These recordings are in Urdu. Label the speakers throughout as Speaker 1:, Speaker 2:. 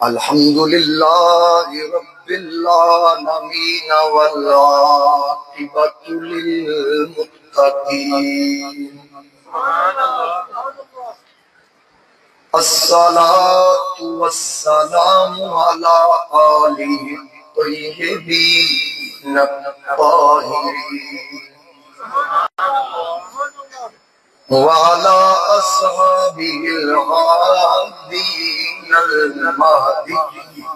Speaker 1: الحمد للہ رب العالمین والعاقبۃ للمتقین الصلاۃ والسلام علی آلہ الطیبین الطاہرین وعلى أصحابه الهادين المهديين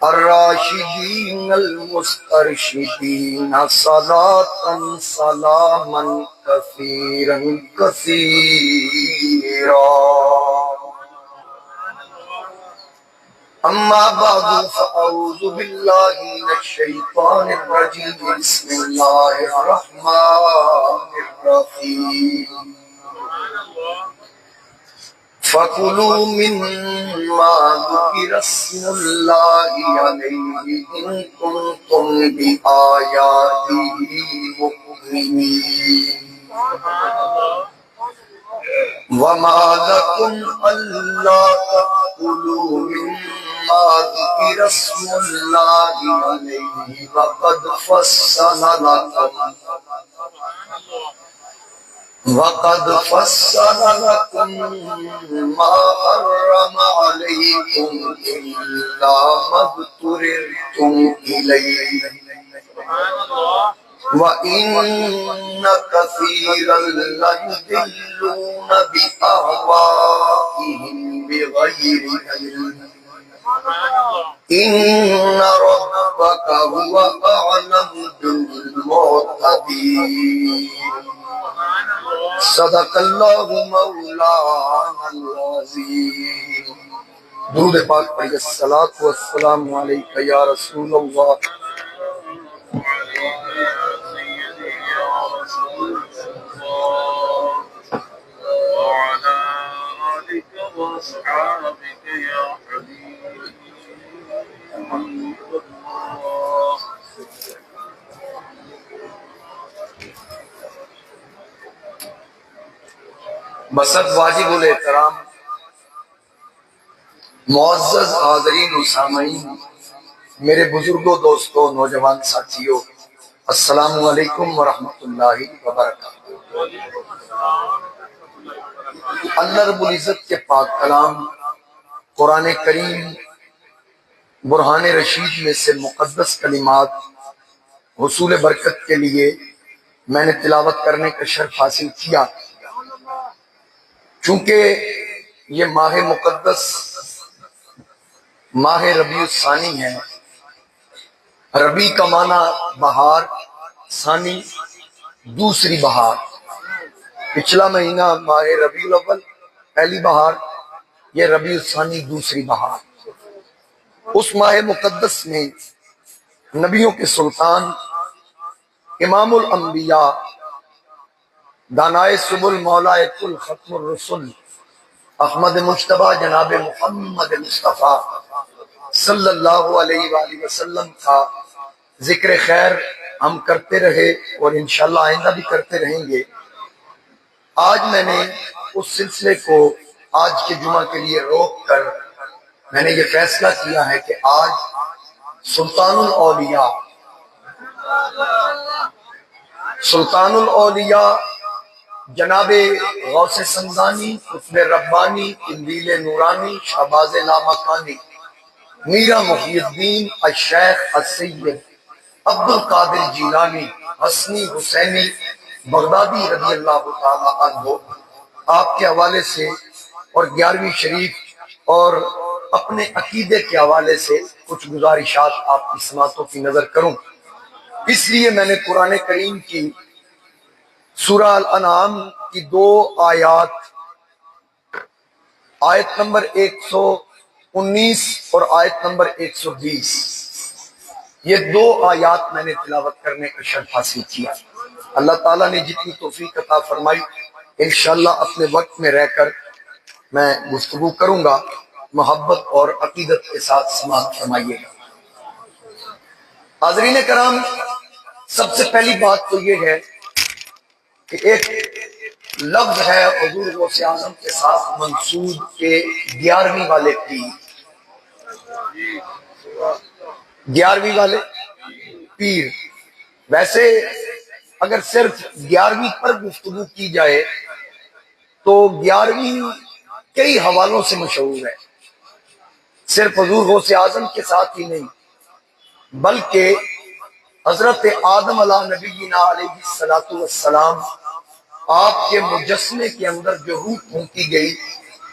Speaker 1: الراشدين المسترشدين صلاة سلاما كثيرا كثيرا. أما بعد فأعوذ بالله من الشيطان الرجيم بسم الله الرحمن الرحيم فكلوا مما ذكر اسم الله عليه إن كنتم بآياته مؤمنين وما لكم ألا تأكلوا مما ذكر اسم الله عليه وقد فصل لكم ما حرم عليكم إلا ما اضطررتم إليه وَإِنَّ كَثِيرًا لَيُضِلُّونَ بِأَهْوَائِهِمْ بِغَيْرِ عِلْمٍ إِنَّ رَبَّكَ هُوَ أَعْلَمُ بِالْمُعْتَدِينَ. صدق اللہ مولانا العظیم. درود پاک پڑھیے. الصلاۃ والسلام علیک یا رسول اللہ. بسط واجب الاحترام معزز حاضرین و سامعین، میرے بزرگوں، دوستوں، نوجوان ساتھیوں، السلام علیکم ورحمۃ اللہ وبرکاتہ. اللہ رب العزت کے پاک کلام قرآن کریم برہان رشید میں سے مقدس کلمات حصول برکت کے لیے میں نے تلاوت کرنے کا شرف حاصل کیا. چونکہ یہ ماہ مقدس ماہ ربیع الثانی ہے. ربیع کا معنی بہار، ثانی دوسری بہار. پچھلا مہینہ ماہ ربیع الاول پہلی بہار، یہ ربیع الثانی دوسری بہار. اس ماہ مقدس میں نبیوں کے سلطان، امام الانبیاء، دانائے سبل، مولائے کل، ختم الرسل، احمد مجتبیٰ جناب محمد مصطفیٰ صلی اللہ علیہ وآلہ وسلم کا ذکر خیر ہم کرتے رہے اور انشاءاللہ آئندہ بھی کرتے رہیں گے. آج میں نے اس سلسلے کو آج کے جمعہ کے لیے روک کر میں نے یہ فیصلہ کیا ہے کہ آج سلطان الاولیاء جناب غوث سمدانی، قطب ربانی، قندیل نورانی، شہباز لامکانی، میرا محی الدین الشیخ السید عبد القادر جیلانی حسنی حسینی بغدادی رضی اللہ تعالی عنہ آپ کے حوالے سے اور 11ویں شریف اور اپنے عقیدے کے حوالے سے کچھ گزارشات آپ کی سماعتوں کی نظر کروں. اس لیے میں نے قرآن کریم کی سورہ الانعام کی 2 آیات، آیت نمبر 119 اور آیت نمبر 120، یہ 2 آیات میں نے تلاوت کرنے کا شرف حاصل کیا. اللہ تعالیٰ نے جتنی توفیق عطا فرمائی انشاءاللہ اپنے وقت میں رہ کر میں گفتگو کروں گا. محبت اور عقیدت کے ساتھ سماعت فرمائیے گا. حاضرین کرام، سب سے پہلی بات تو یہ ہے کہ ایک لفظ ہے حضور غوث اعظم کے ساتھ منسوب کے 11ویں والے پیر، 11ویں والے پیر۔ ویسے اگر صرف 11ویں پر گفتگو کی جائے تو 11ویں کئی حوالوں سے مشہور ہے، صرف حضور غوث اعظم کے ساتھ ہی نہیں بلکہ حضرت آدم علیہ نبینا علیہ الصلوۃ والسلام آپ کے مجسمے کے اندر جو روح پھونکی گئی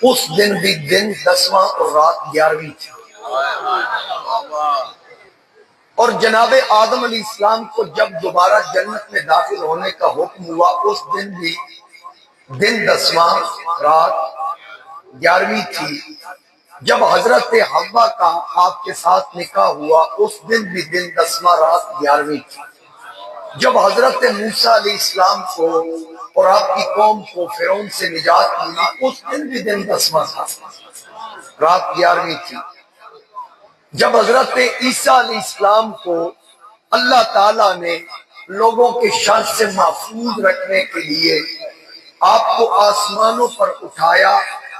Speaker 1: اس دن بھی دن 10واں اور رات 11ویں تھی، اور جناب آدم علیہ السلام کو جب دوبارہ جنت میں داخل ہونے کا حکم ہوا اس دن بھی دن 10واں رات 11ویں تھی۔ جب حضرت حوا کا آپ کے ساتھ نکاح ہوا اس دن بھی دن 10واں رات 11ویں تھی۔ جب حضرت موسیٰ علیہ السلام کو اور آپ کی قوم کو فرعون سے نجات ملی اس دن بھی دن 10واں رات 11ویں تھی۔ جب حضرت عیسیٰ علیہ السلام کو اللہ تعالیٰ نے لوگوں کے شر سے محفوظ رکھنے کے لیے آپ کو آسمانوں پر اٹھایا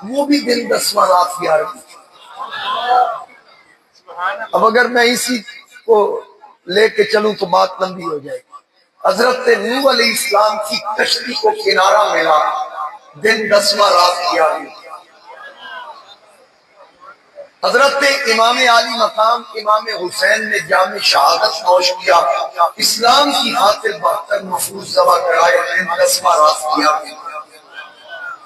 Speaker 1: وہ بھی دن 10واں رات 11ویں تھی۔ اب اگر میں اسی کو لے کے چلوں تو بات لمبی ہو جائے گی۔ حضرت نوح علیہ السلام کی کشتی کو کنارہ ملا دن 10واں رات 11ویں۔ حضرت امام عالی مقام امام حسین نے جام شہادت نوش کیا، اسلام کی خاطر بہتر محفوظ ذبح کرائے دن 10واں رات 11ویں۔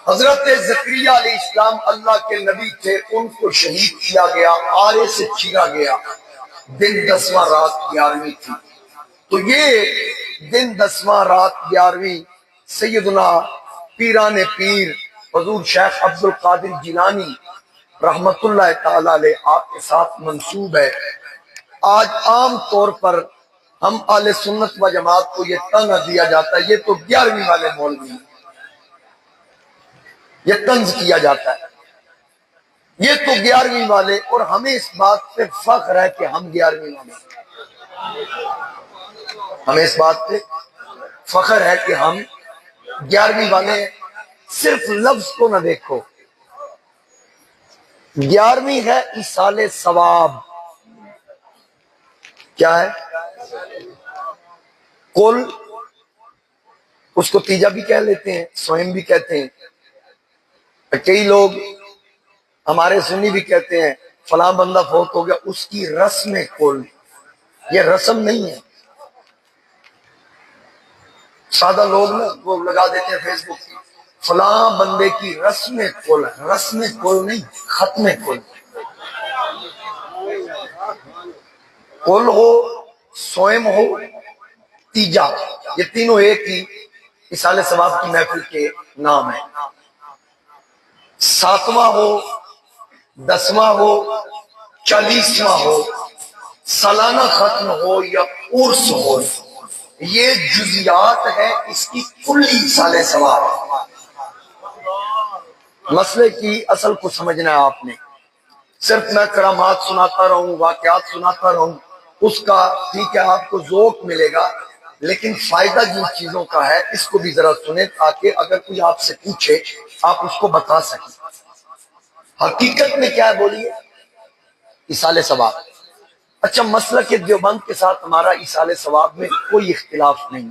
Speaker 1: حضرت زکریا علیہ السلام اللہ کے نبی تھے، ان کو شہید کیا گیا، آرے سے چیرا گیا، دن 10واں رات 11ویں تھی۔ تو یہ دن 10واں رات 11ویں سیدنا پیران پیر حضور شیخ عبد القادر جیلانی رحمت اللہ تعالی علیہ آپ کے ساتھ منسوب ہے۔ آج عام طور پر ہم اہل سنت و جماعت کو یہ طنز دیا جاتا ہے یہ تو 11ویں والے مولوی ہیں، یہ طنز کیا جاتا ہے یہ تو 11ویں والے، اور ہمیں اس بات پہ فخر ہے کہ ہم 11ویں والے ہیں، ہمیں اس بات پہ فخر ہے کہ ہم 11ویں والے ہیں۔ صرف لفظ کو نہ دیکھو، 11ویں ہے ایصال ثواب۔ کیا ہے؟ کل اس کو تیجا بھی کہہ لیتے ہیں، سوئم بھی کہتے ہیں، کئی لوگ ہمارے سنی بھی کہتے ہیں فلاں بندہ فوت ہو گیا اس کی رسم کل، یہ رسم نہیں ہے۔ سادہ لوگ نا وہ لگا دیتے ہیں فیس بک فلاں بندے کی رسم کل نہیں، ختم کل۔ کل ہو، سوئم ہو، تیجا، یہ تینوں ایک ہی ایصال ثواب کی محفل کے نام ہیں۔ 7واں ہو، 10واں ہو، 40واں ہو، سالانہ ختم ہو یا عرس ہو، یہ جزیات ہے اس کی کلی ایصال ثواب۔ مسئلے کی اصل کو سمجھنا ہے آپ نے، صرف میں کرامات سناتا رہوں، واقعات سناتا رہوں، اس کا ٹھیک ہے آپ کو ذوق ملے گا، لیکن فائدہ جن چیزوں کا ہے اس کو بھی ذرا سنیں تاکہ اگر کوئی آپ سے پوچھے آپ اس کو بتا سکیں۔ حقیقت میں کیا ہے بولیے؟ ایصال ثواب۔ اچھا، مسلک دیوبند کے ساتھ ہمارا ایصال ثواب میں کوئی اختلاف نہیں،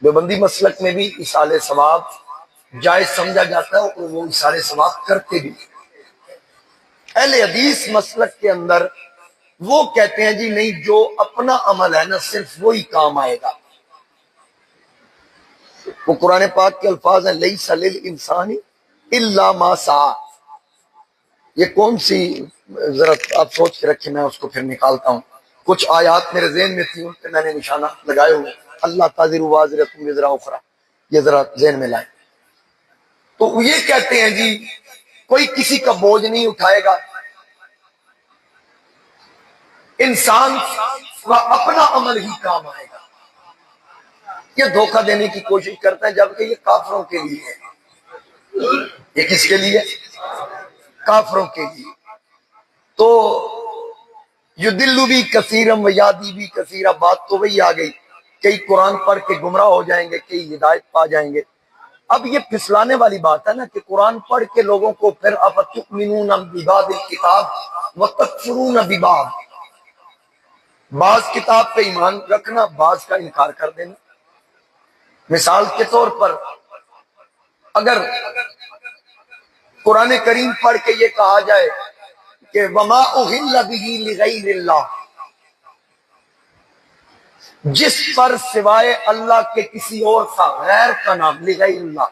Speaker 1: دیوبندی مسلک میں بھی ایصال ثواب جائز سمجھا جاتا ہے اور وہ ایصال ثواب کرتے بھی۔ اہل حدیث مسلک کے اندر وہ کہتے ہیں جی نہیں، جو اپنا عمل ہے نا صرف وہی کام آئے گا۔ وہ قرآن پاک کے الفاظ ہیں لیس للانسان الا ما سعی۔ یہ کون سی، ذرا آپ سوچ کے رکھیں، میں اس کو پھر نکالتا ہوں۔ کچھ آیات میرے ذہن میں تھی ان پہ میں نے نشانہ لگائے ہوئے، اللہ تازر وازرۃ وزر اخری، یہ ذرا ذہن میں لائیں۔ تو یہ کہتے ہیں جی کوئی کسی کا بوجھ نہیں اٹھائے گا، انسان کا اپنا عمل ہی کام آئے گا۔ یہ دھوکہ دینے کی کوشش کرتے ہیں جبکہ یہ کافروں کے لیے ہے۔ یہ کس کے لیے؟ کافروں کے لیے۔ تو یدل بھی کثیرم و یادی بھی کثیرہ، بات تو وہی آ گئی، کئی قرآن پڑھ کے گمراہ ہو جائیں گے، کئی ہدایت پا جائیں گے۔ اب یہ پھسلانے والی بات ہے نا کہ قرآن پڑھ کے لوگوں کو پھر افتؤمنون ببعض الکتاب وتکفرون ببعض، بعض کتاب پہ ایمان رکھنا، بعض کا انکار کر دینا۔ مثال کے طور پر اگر قرآن کریم پڑھ کے یہ کہا جائے کہ وما اہل بہ لغیر اللہ، جس پر سوائے اللہ کے کسی اور کا، غیر کا نام لغیر اللہ،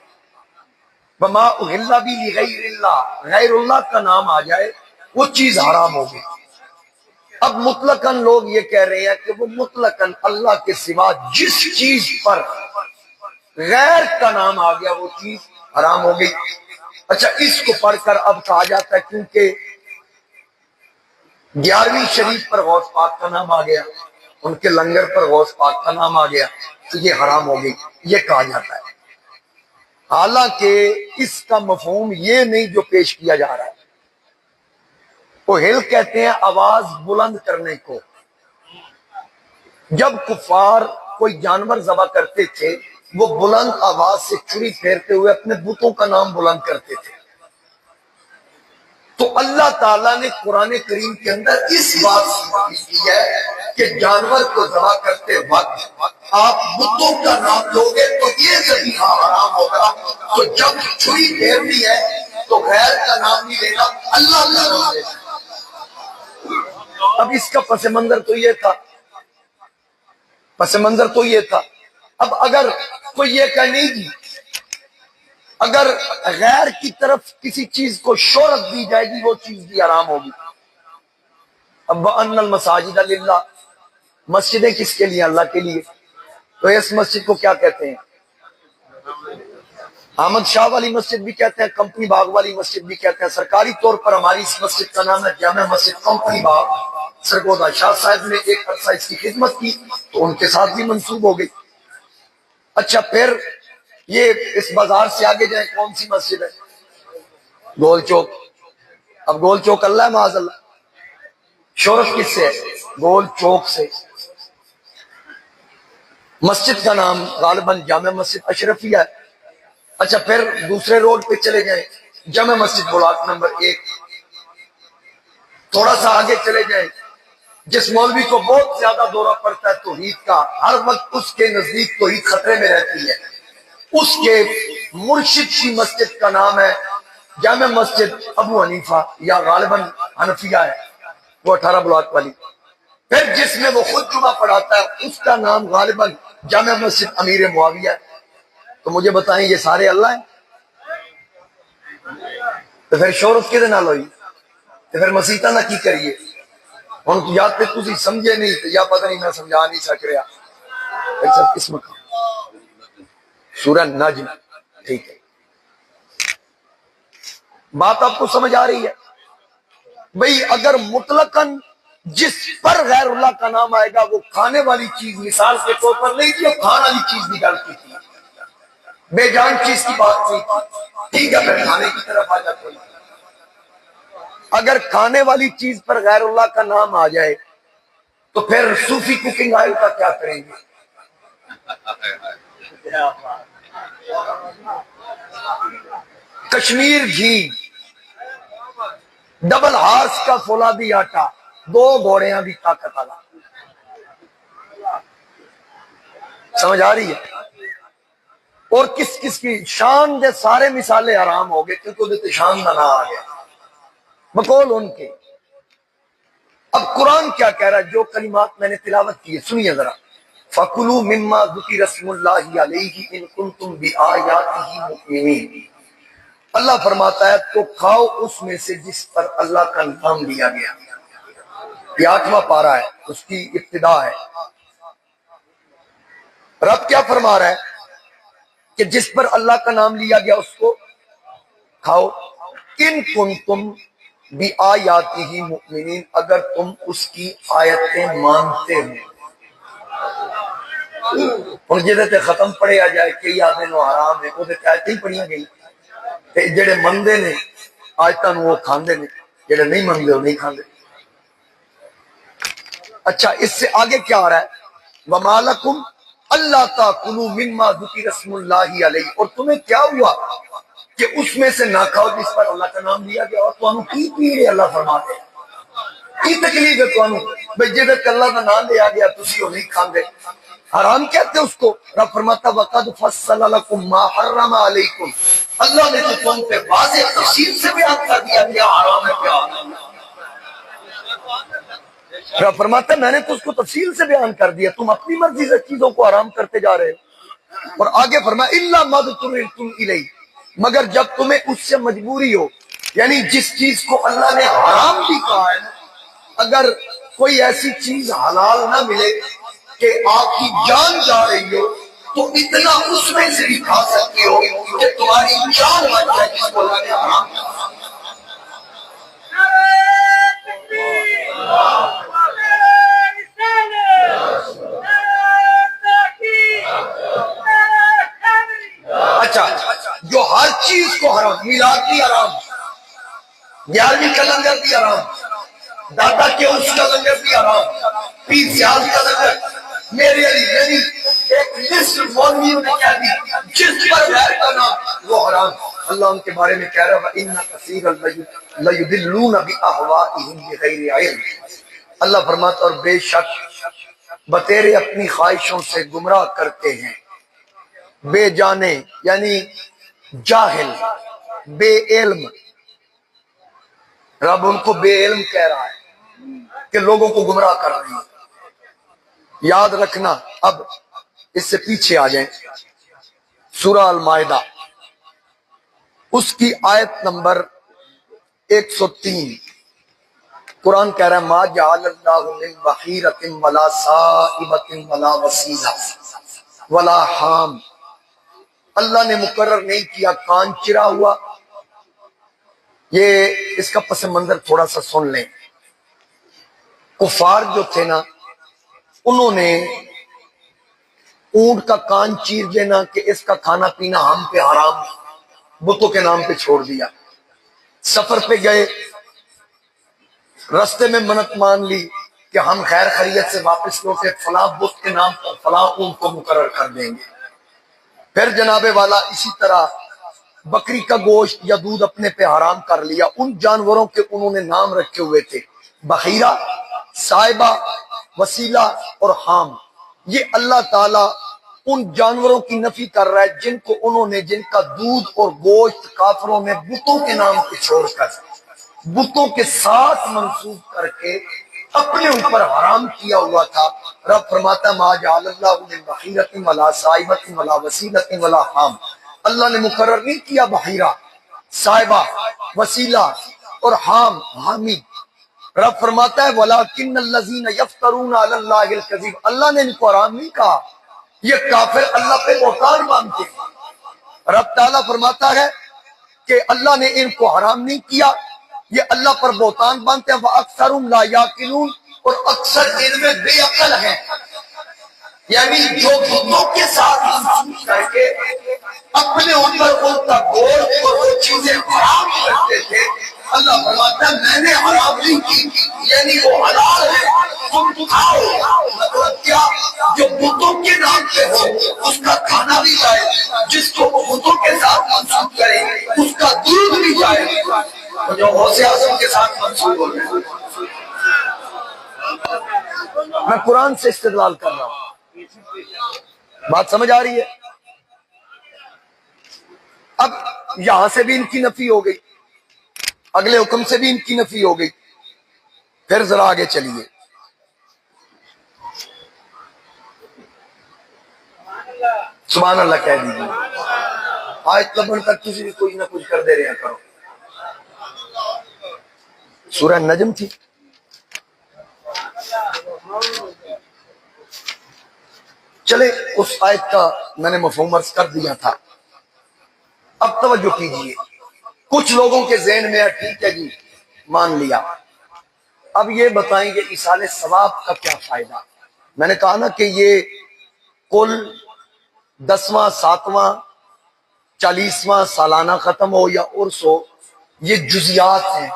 Speaker 1: وما اہل بہ لغیر اللہ، غیر اللہ کا نام آ جائے، وہ چیز حرام ہوگی۔ اب مطلقاً لوگ یہ کہہ رہے ہیں کہ وہ مطلقاً اللہ کے سوا جس چیز پر غیر کا نام آ گیا وہ چیز حرام ہو گئی۔ اچھا، اس کو پڑھ کر اب کہا جاتا ہے کیونکہ 11ویں شریف پر غوث پاک کا نام آ گیا، ان کے لنگر پر غوث پاک کا نام آ گیا تو یہ حرام ہو گئی، یہ کہا جاتا ہے۔ حالانکہ اس کا مفہوم یہ نہیں جو پیش کیا جا رہا ہے۔ وہ ہل کہتے ہیں آواز بلند کرنے کو۔ جب کفار کوئی جانور ذبح کرتے تھے وہ بلند آواز سے چھری پھیرتے ہوئے اپنے بتوں کا نام بلند کرتے تھے، تو اللہ تعالیٰ نے قرآن کریم کے اندر اس بات سے کی ہے کہ جانور کو ذبح کرتے وقت آپ بتوں کا نام لو گے تو یہ ذبیحہ حرام ہوگا، تو جب چھری پھیرنی ہے تو غیر کا نام نہیں لینا، اللہ کا نام لینا۔ اب اس کا پس منظر تو یہ تھا، پس منظر تو یہ تھا۔ اب اگر کوئی یہ کہ نہیں جی اگر غیر کی طرف کسی چیز کو شہرت دی جائے گی وہ چیز بھی حرام ہوگی۔ اب وَأَنَّ الْمَسَاجِدَ لِلَّهِ، مسجدیں کس کے لیے؟ اللہ کے لیے۔ تو اس مسجد کو کیا کہتے ہیں؟ احمد شاہ والی مسجد بھی کہتے ہیں، کمپنی باغ والی مسجد بھی کہتے ہیں۔ سرکاری طور پر ہماری اس مسجد کا نام ہے جامع مسجد کمپنی باغ۔ سرگودا شاہ صاحب نے ایک عرصہ اس کی خدمت کی تو ان کے ساتھ بھی منسوب ہو گئی۔ اچھا، پھر یہ اس بازار سے آگے جائیں کون سی مسجد ہے؟ گول چوک۔ اب گول چوک اللہ ہے معاذ اللہ، شہرت کس سے ہے؟ گول چوک سے۔ مسجد کا نام غالباً جامع مسجد اشرفیہ ہے۔ اچھا، پھر دوسرے روڈ پہ چلے جائیں، جامع مسجد بلاک نمبر 1۔ تھوڑا سا آگے چلے جائیں، جس مولوی کو بہت زیادہ دورہ پڑتا ہے توحید کا، ہر وقت اس کے نزدیک توحید خطرے میں رہتی ہے، اس کے مرشد کی مسجد کا نام ہے جامع مسجد ابو حنیفہ، یا غالباً حنفیہ ہے، وہ 18 بلاک والی۔ پھر جس میں وہ خود جمعہ پڑھاتا ہے اس کا نام غالباً جامع مسجد امیر معاویہ ہے۔ تو مجھے بتائیں یہ سارے اللہ ہیں؟ تو پھر شہرت کدے نال ہوئی؟ تو پھر مسیطہ نہ کی کریے؟ ہن یا تے تسی سمجھے نہیں تو یا پتہ نہیں میں سمجھا نہیں سک رہا۔ پھر سب کس مقام؟ سورہ نجم، ٹھیک ہے، بات آپ کو سمجھ آ رہی ہے؟ بھئی اگر مطلقاً جس پر غیر اللہ کا نام آئے گا وہ کھانے والی چیز مثال کے طور پر نہیں تھی، کھانے والی چیز بھی غلطی تھی، بے جان چیز کی بات نہیں تھی، ٹھیک ہے، پھر کھانے کی طرف آ جاتے ہیں۔ اگر کھانے والی چیز پر غیر اللہ کا نام آ جائے تو پھر صوفی کوکنگ آئل کا کیا کریں گے؟ کشمیر گھی، ڈبل ہارس کا فولادی آٹا، 2 گھوڑیاں بھی طاقت والا۔ سمجھ آ رہی ہے؟ اور کس کس کی شان دے سارے مثالیں حرام ہو گئے کیونکہ وہ شان نہ آ گیا بقول ان کے۔ اب قرآن کیا کہہ رہا ہے؟ جو کلمات میں نے تلاوت کی ہے سنیے ذرا۔ فَكُلُوا مِمَّا ذُكِرَ اسْمُ اللَّهِ عَلَيْهِ إِن كُنتُمْ بِآيَاتِهِ مُؤْمِنِينَ۔ اللہ فرماتا ہے تو کھاؤ اس میں سے جس پر اللہ کا نام لیا گیا۔ یہ 8واں پارہ ہے، اس کی ابتدا ہے۔ رب کیا فرما رہا ہے کہ جس پر اللہ کا نام لیا گیا اس کو کھاؤ۔ ان کنتم بآیاتہ مؤمنین، اگر تم اس کی آیتیں مانتے ہو۔ اور جہاں ختم پڑھے آ جائے کہ آدھے نو حرام ہے وہ آیتیں پڑھیاں گئی، جڑے مندے نے آیتاں وہ کھاندے نے، جڑے نہیں مندے وہ نہیں کھاندے۔ اچھا، اس سے آگے کیا آ رہا ہے؟ وَمَا لَكُمْ اللہ تاکلوا مما ذکر اسم اللہ علیہ، اور تمہیں کیا ہوا کہ اس میں سے نہ کھاؤ جس پر اللہ کا نام لیا گیا، اور تمہیں کی پیڑے اللہ فرماتے ہیں کی تکلیف ہے تمہیں بھئی جدھر اللہ کا نام لیا گیا تسی وہ نہیں کھاندے، حرام کہتے اس کو۔ رب فرماتا وقد فصل لکم ما حرم علیکم، اللہ نے تو تم پہ واضح تفصیل سے بیان کر دیا کیا حرام ہے کیا حلال ہے۔ رب فرماتا ہے میں نے تو اس کو تفصیل سے بیان کر دیا، تم اپنی مرضی سے چیزوں کو حرام کرتے جا رہے ہو۔ اور آگے فرمایا الا ما اضطررتم الیہ، مگر جب تمہیں اس سے مجبوری ہو، یعنی جس چیز کو اللہ نے حرام بھی کہا ہے، اگر کوئی ایسی چیز حلال نہ ملے کہ آپ کی جان جا رہی ہو تو اتنا اس میں سے بھی کھا سکتے ہو کہ تمہاری جان بچ جائے جس کو اللہ نے حرام کیا۔ اچھا جو ہر چیز کو حرام، میلاد بھی حرام، 11ویں کا لنگر بھی حرام، دادا کے اس کا لنگر بھی حرام، پیر سیاض کا لنگر، میرے علی یعنی ایک لسٹ مولویوں نے کہہ دی جس پر غیر کا نام وہ حرام۔ اللہ ان کے بارے میں کہہ رہا ہے وَإِنَّ كَثِيرًا لَيُضِلُّونَ بِأَهْوَائِهِمْ بِغَيْرِ عِلْمٍ، اللہ فرماتا اور بے شک بتیرے اپنی خواہشوں سے گمراہ کرتے ہیں، بے جانے یعنی جاہل، بے علم، رب ان کو بے علم کہہ رہا ہے کہ لوگوں کو گمراہ کر رہے ہیں۔ یاد رکھنا، اب اس سے پیچھے آ جائیں، سورہ المائدہ اس کی آیت نمبر 103، قرآن کہہ رہا ہے ما جعل اللہ من بحیرۃ ولا صائبۃ ولا وسیلہ ولا حام، اللہ نے مقرر نہیں کیا کان چرا ہوا۔ یہ اس کا پس منظر تھوڑا سا سن لیں۔ کفار جو تھے نا انہوں نے اونٹ کا کان چیر دینا کہ اس کا کھانا پینا ہم پہ حرام، بتوں کے نام پہ چھوڑ دیا۔ سفر پہ گئے، رستے میں منت مان لی کہ ہم خیر خیریت سے واپس لوٹے فلاں بت کے نام پر فلاں اونٹ کو مقرر کر دیں گے۔ پھر جناب والا اسی طرح بکری کا گوشت یا دودھ اپنے پہ حرام کر لیا۔ ان جانوروں کے انہوں نے نام رکھے ہوئے تھے بحیرہ، صائبہ، وسیلہ اور حام۔ یہ اللہ تعالیٰ ان جانوروں کی نفی کر رہا ہے جن کو انہوں نے، جن کا دودھ اور گوشت کافروں نے بتوں کے نام پہ چھوڑ کر، بتوں کے ساتھ منسوب کر کے اپنے اوپر حرام کیا ہوا تھا۔ رب فرماتا ما جعل اللہ من بحیرۃ ولا صائبۃ ولا وسیلۃ ولا حام، اللہ نے مقرر نہیں کیا بحیرہ، صائبہ، وسیلہ اور حام، حامی۔ رب فرماتا ہے وَلَكِنَّ الَّذِينَ يَفْتَرُونَ عَلَى اللَّهِ الْكَذِبَ، اللہ نے ان کو حرام نہیں کہا، یہ کافر اللہ پہ بہتان باندھتے ہیں۔ رب تعالیٰ فرماتا ہے کہ اللہ نے ان کو حرام نہیں کیا، یہ اللہ پر بہتان باندھتے ہیں۔ وَأَكْثَرُهُمْ لَا يَعْقِلُونَ، اور اکثر ان میں بے عقل ہیں، یعنی جو بتوں کے ساتھ منسوخ کر کے اپنے اوپر ان کا گوشت اور وہ چیزیں حرام کرتے تھے، اللہ فرماتا ہے میں نے حرام نہیں کی، یعنی وہ حلال ہے تم کھاؤ۔ مطلب کیا؟ جو بتوں کے نام پہ ہو اس کا کھانا بھی جائے، جس کو وہ بتوں کے ساتھ منسوخ کرے اس کا دودھ بھی جائے، جو غوث اعظم کے ساتھ منسوخ ہو گئے۔ میں قرآن سے استدلال کر رہا ہوں، بات سمجھ آ رہی ہے؟ اب یہاں سے بھی ان کی نفی ہو گئی، اگلے حکم سے بھی ان کی نفی ہو گئی، پھر ذرا آگے چلیے۔ سبحان اللہ کہہ دیجیے، آج لبن تک کسی بھی کچھ نہ کچھ کر دے رہے ہیں کرو۔ سورہ نجم تھی، چلے اس آیت کا میں نے مفہوم عرض کر دیا تھا۔ اب توجہ کیجئے، کچھ لوگوں کے ذہن میں ہے ٹھیک ہے جی مان لیا، اب یہ بتائیں گے ایصال ثواب کا کیا فائدہ؟ میں نے کہا نا کہ یہ کل 10واں 7واں 40واں سالانہ ختم ہو یا عرس ہو، یہ جزیات ہیں،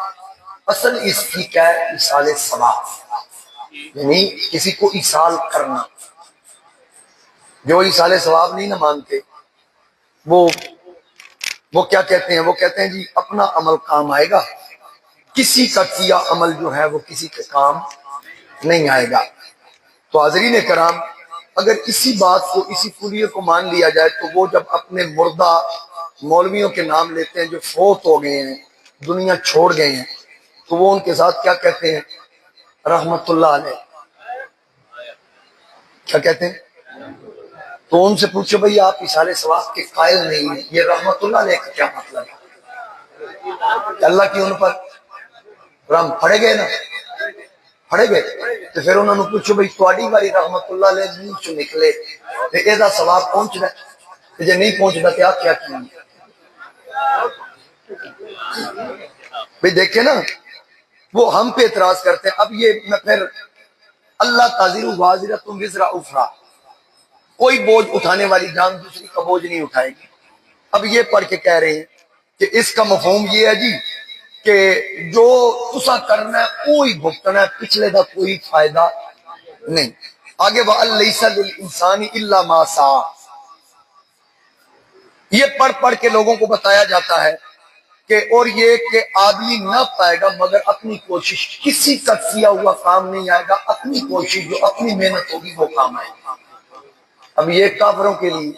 Speaker 1: اصل اس کی کیا ہے؟ ایصال ثواب، یعنی کسی کو ایصال کرنا۔ جو ایصال ثواب نہیں نہ مانتے وہ کیا کہتے ہیں؟ وہ کہتے ہیں جی اپنا عمل کام آئے گا، کسی کا کیا عمل جو ہے وہ کسی کے کام نہیں آئے گا۔ تو حاضرین کرام، اگر اسی بات کو، اسی کلیے کو مان لیا جائے تو وہ جب اپنے مردہ مولویوں کے نام لیتے ہیں جو فوت ہو گئے ہیں، دنیا چھوڑ گئے ہیں، تو وہ ان کے ساتھ کیا کہتے ہیں؟ رحمت اللہ علیہ۔ کیا کہتے ہیں؟ تو ان سے پوچھو بھئی آپ ایصال ثواب کے قائل نہیں ہیں، یہ رحمت اللہ علیہ کا کیا مطلب ہے؟ اللہ کی ان پر رحم پڑے گئے نا، پڑے گئے۔ تو پھر انہوں نے پوچھو بھئی تواڈی والی رحمت اللہ علیہ منہ چوں نکلے تے ایدا ثواب پہنچدا ہے، جے نہیں پہنچدا تے آپ کیا کیے؟ بھئی دیکھیں نا، وہ ہم پہ اعتراض کرتے ہیں۔ اب یہ میں پھر اللہ تعزیر وازرۃ وزر اخری، کوئی بوجھ اٹھانے والی جان دوسری کا بوجھ نہیں اٹھائے گی۔ اب یہ پڑھ کے کہہ رہے ہیں کہ اس کا مفہوم یہ ہے جی کہ جو تسا کرنا ہے کوئی بھگتنا ہے، پچھلے دا کوئی فائدہ نہیں۔ آگے وَأَن لَيْسَ لِلْإِنسَانِ إِلَّا مَا سَعَىٰ، یہ پڑھ پڑھ کے لوگوں کو بتایا جاتا ہے کہ اور یہ کہ آدمی نہ پائے گا مگر اپنی کوشش، کسی کا کیا ہوا کام نہیں آئے گا، اپنی کوشش جو اپنی محنت ہوگی وہ کام آئے گا۔ اب یہ کافروں کے لیے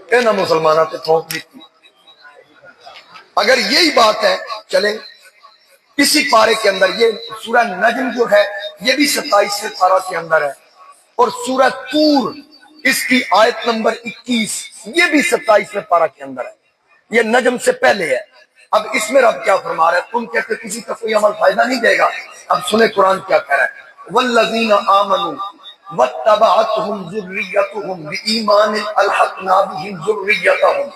Speaker 1: کہنا مسلمانوں پہ تھوک دیتی۔ اگر یہی بات ہے، چلیں اسی پارے کے اندر یہ سورہ نجم جو ہے یہ بھی 27ویں پارہ کے اندر ہے، اور سورہ طور اس کی آیت نمبر 21 یہ بھی 27ویں پارہ کے اندر ہے، یہ نجم سے پہلے ہے۔ اب اس میں رب کیا فرما رہا ہے؟ تم کہتے کسی کا کوئی عمل فائدہ نہیں دے گا، اب سنیں قرآن کیا کہہ رہا ہے۔ والذین آمنوا واتبعتهم ذریتهم بإیمان الحقنا بهم ذریتهم،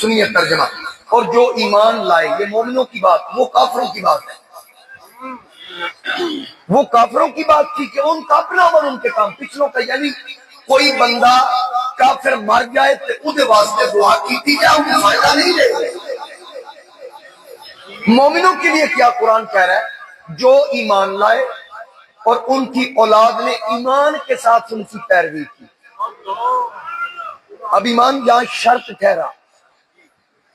Speaker 1: سنیے ترجمہ، اور جو ایمان لائے، یہ مومنوں کی بات، وہ کافروں کی بات ہے۔ وہ کافروں کی بات تھی کہ ان کا اپنا عمل ان کے کام، پچھلوں کا، یعنی کوئی بندہ کافر مر جائے تو ادھے واسطے دعا کی تھی جائے، انہیں فائدہ نہیں دے گا۔ مومنوں کے لیے کیا قرآن کہہ رہا ہے؟ جو ایمان لائے اور ان کی اولاد نے ایمان کے ساتھ ان کی پیروی کی۔ اب ایمان یہاں شرط ٹھہرا،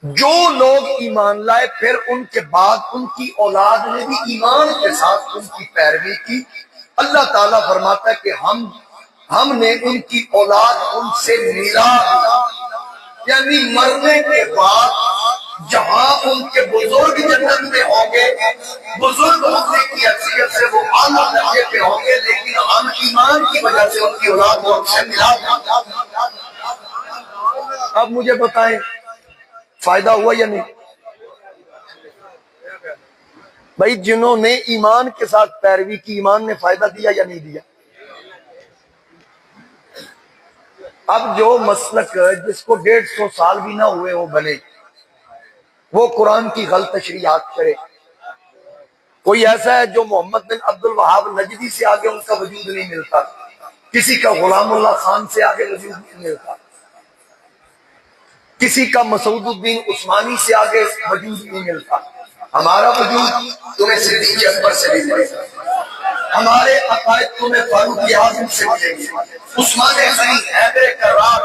Speaker 1: جو لوگ ایمان لائے پھر ان کے بعد ان کی اولاد نے بھی ایمان کے ساتھ ان کی پیروی کی، اللہ تعالیٰ فرماتا ہے کہ ہم نے ان کی اولاد ان سے ملا، یعنی مرنے کے بعد جہاں ان کے بزرگ جنت میں ہوں گے، بزرگ ہونے کی حیثیت سے وہ اعلیٰ درجے پہ ہوں گے، لیکن ہم ایمان کی وجہ سے ان کی اولاد کو ہم سے ملا۔ اب مجھے بتائیں فائدہ ہوا یا نہیں؟ بھائی جنہوں نے ایمان کے ساتھ پیروی کی، ایمان نے فائدہ دیا یا نہیں دیا؟ اب جو مسلک جس کو 150 سال بھی نہ ہوئے وہ بنے، وہ قرآن کی غلط تشریحات کرے۔ کوئی ایسا ہے جو محمد بن عبد الوہاب نجدی سے آگے ان کا وجود نہیں ملتا، کسی کا غلام اللہ خان سے آگے وجود نہیں ملتا، کسی کا مسعود الدین عثمانی سے آگے وجود نہیں ملتا۔ ہمارا وجود تمہیں صدیق اکبر سے بھی ملے گا، ہمارے عقائد تمہیں فاروق اعظم سے ملیں گے، عثمان غنی، حیدر کرار،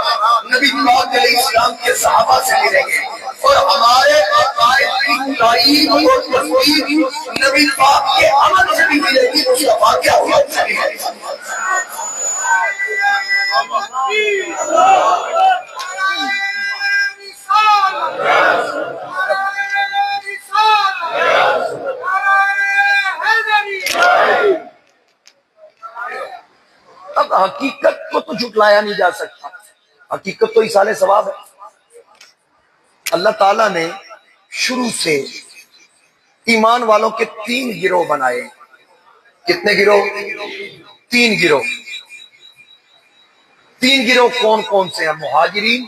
Speaker 1: نبی پاک علیہ السلام کے صحابہ سے ملیں گے، اور ہمارے عقائد کی تائید اور تصدیق نبی پاک کے عمل سے بھی ملے گی، مصطفیٰ کے حکم سے بھی ملے گی۔ اب حقیقت کو تو جھٹلایا نہیں جا سکتا، حقیقت تو ایصال ثواب ہے۔ اللہ تعالیٰ نے شروع سے ایمان والوں کے 3 گروہ بنائے۔ کتنے گروہ؟ 3 گروہ۔ 3 گروہ کون کون سے ہیں؟ مہاجرین،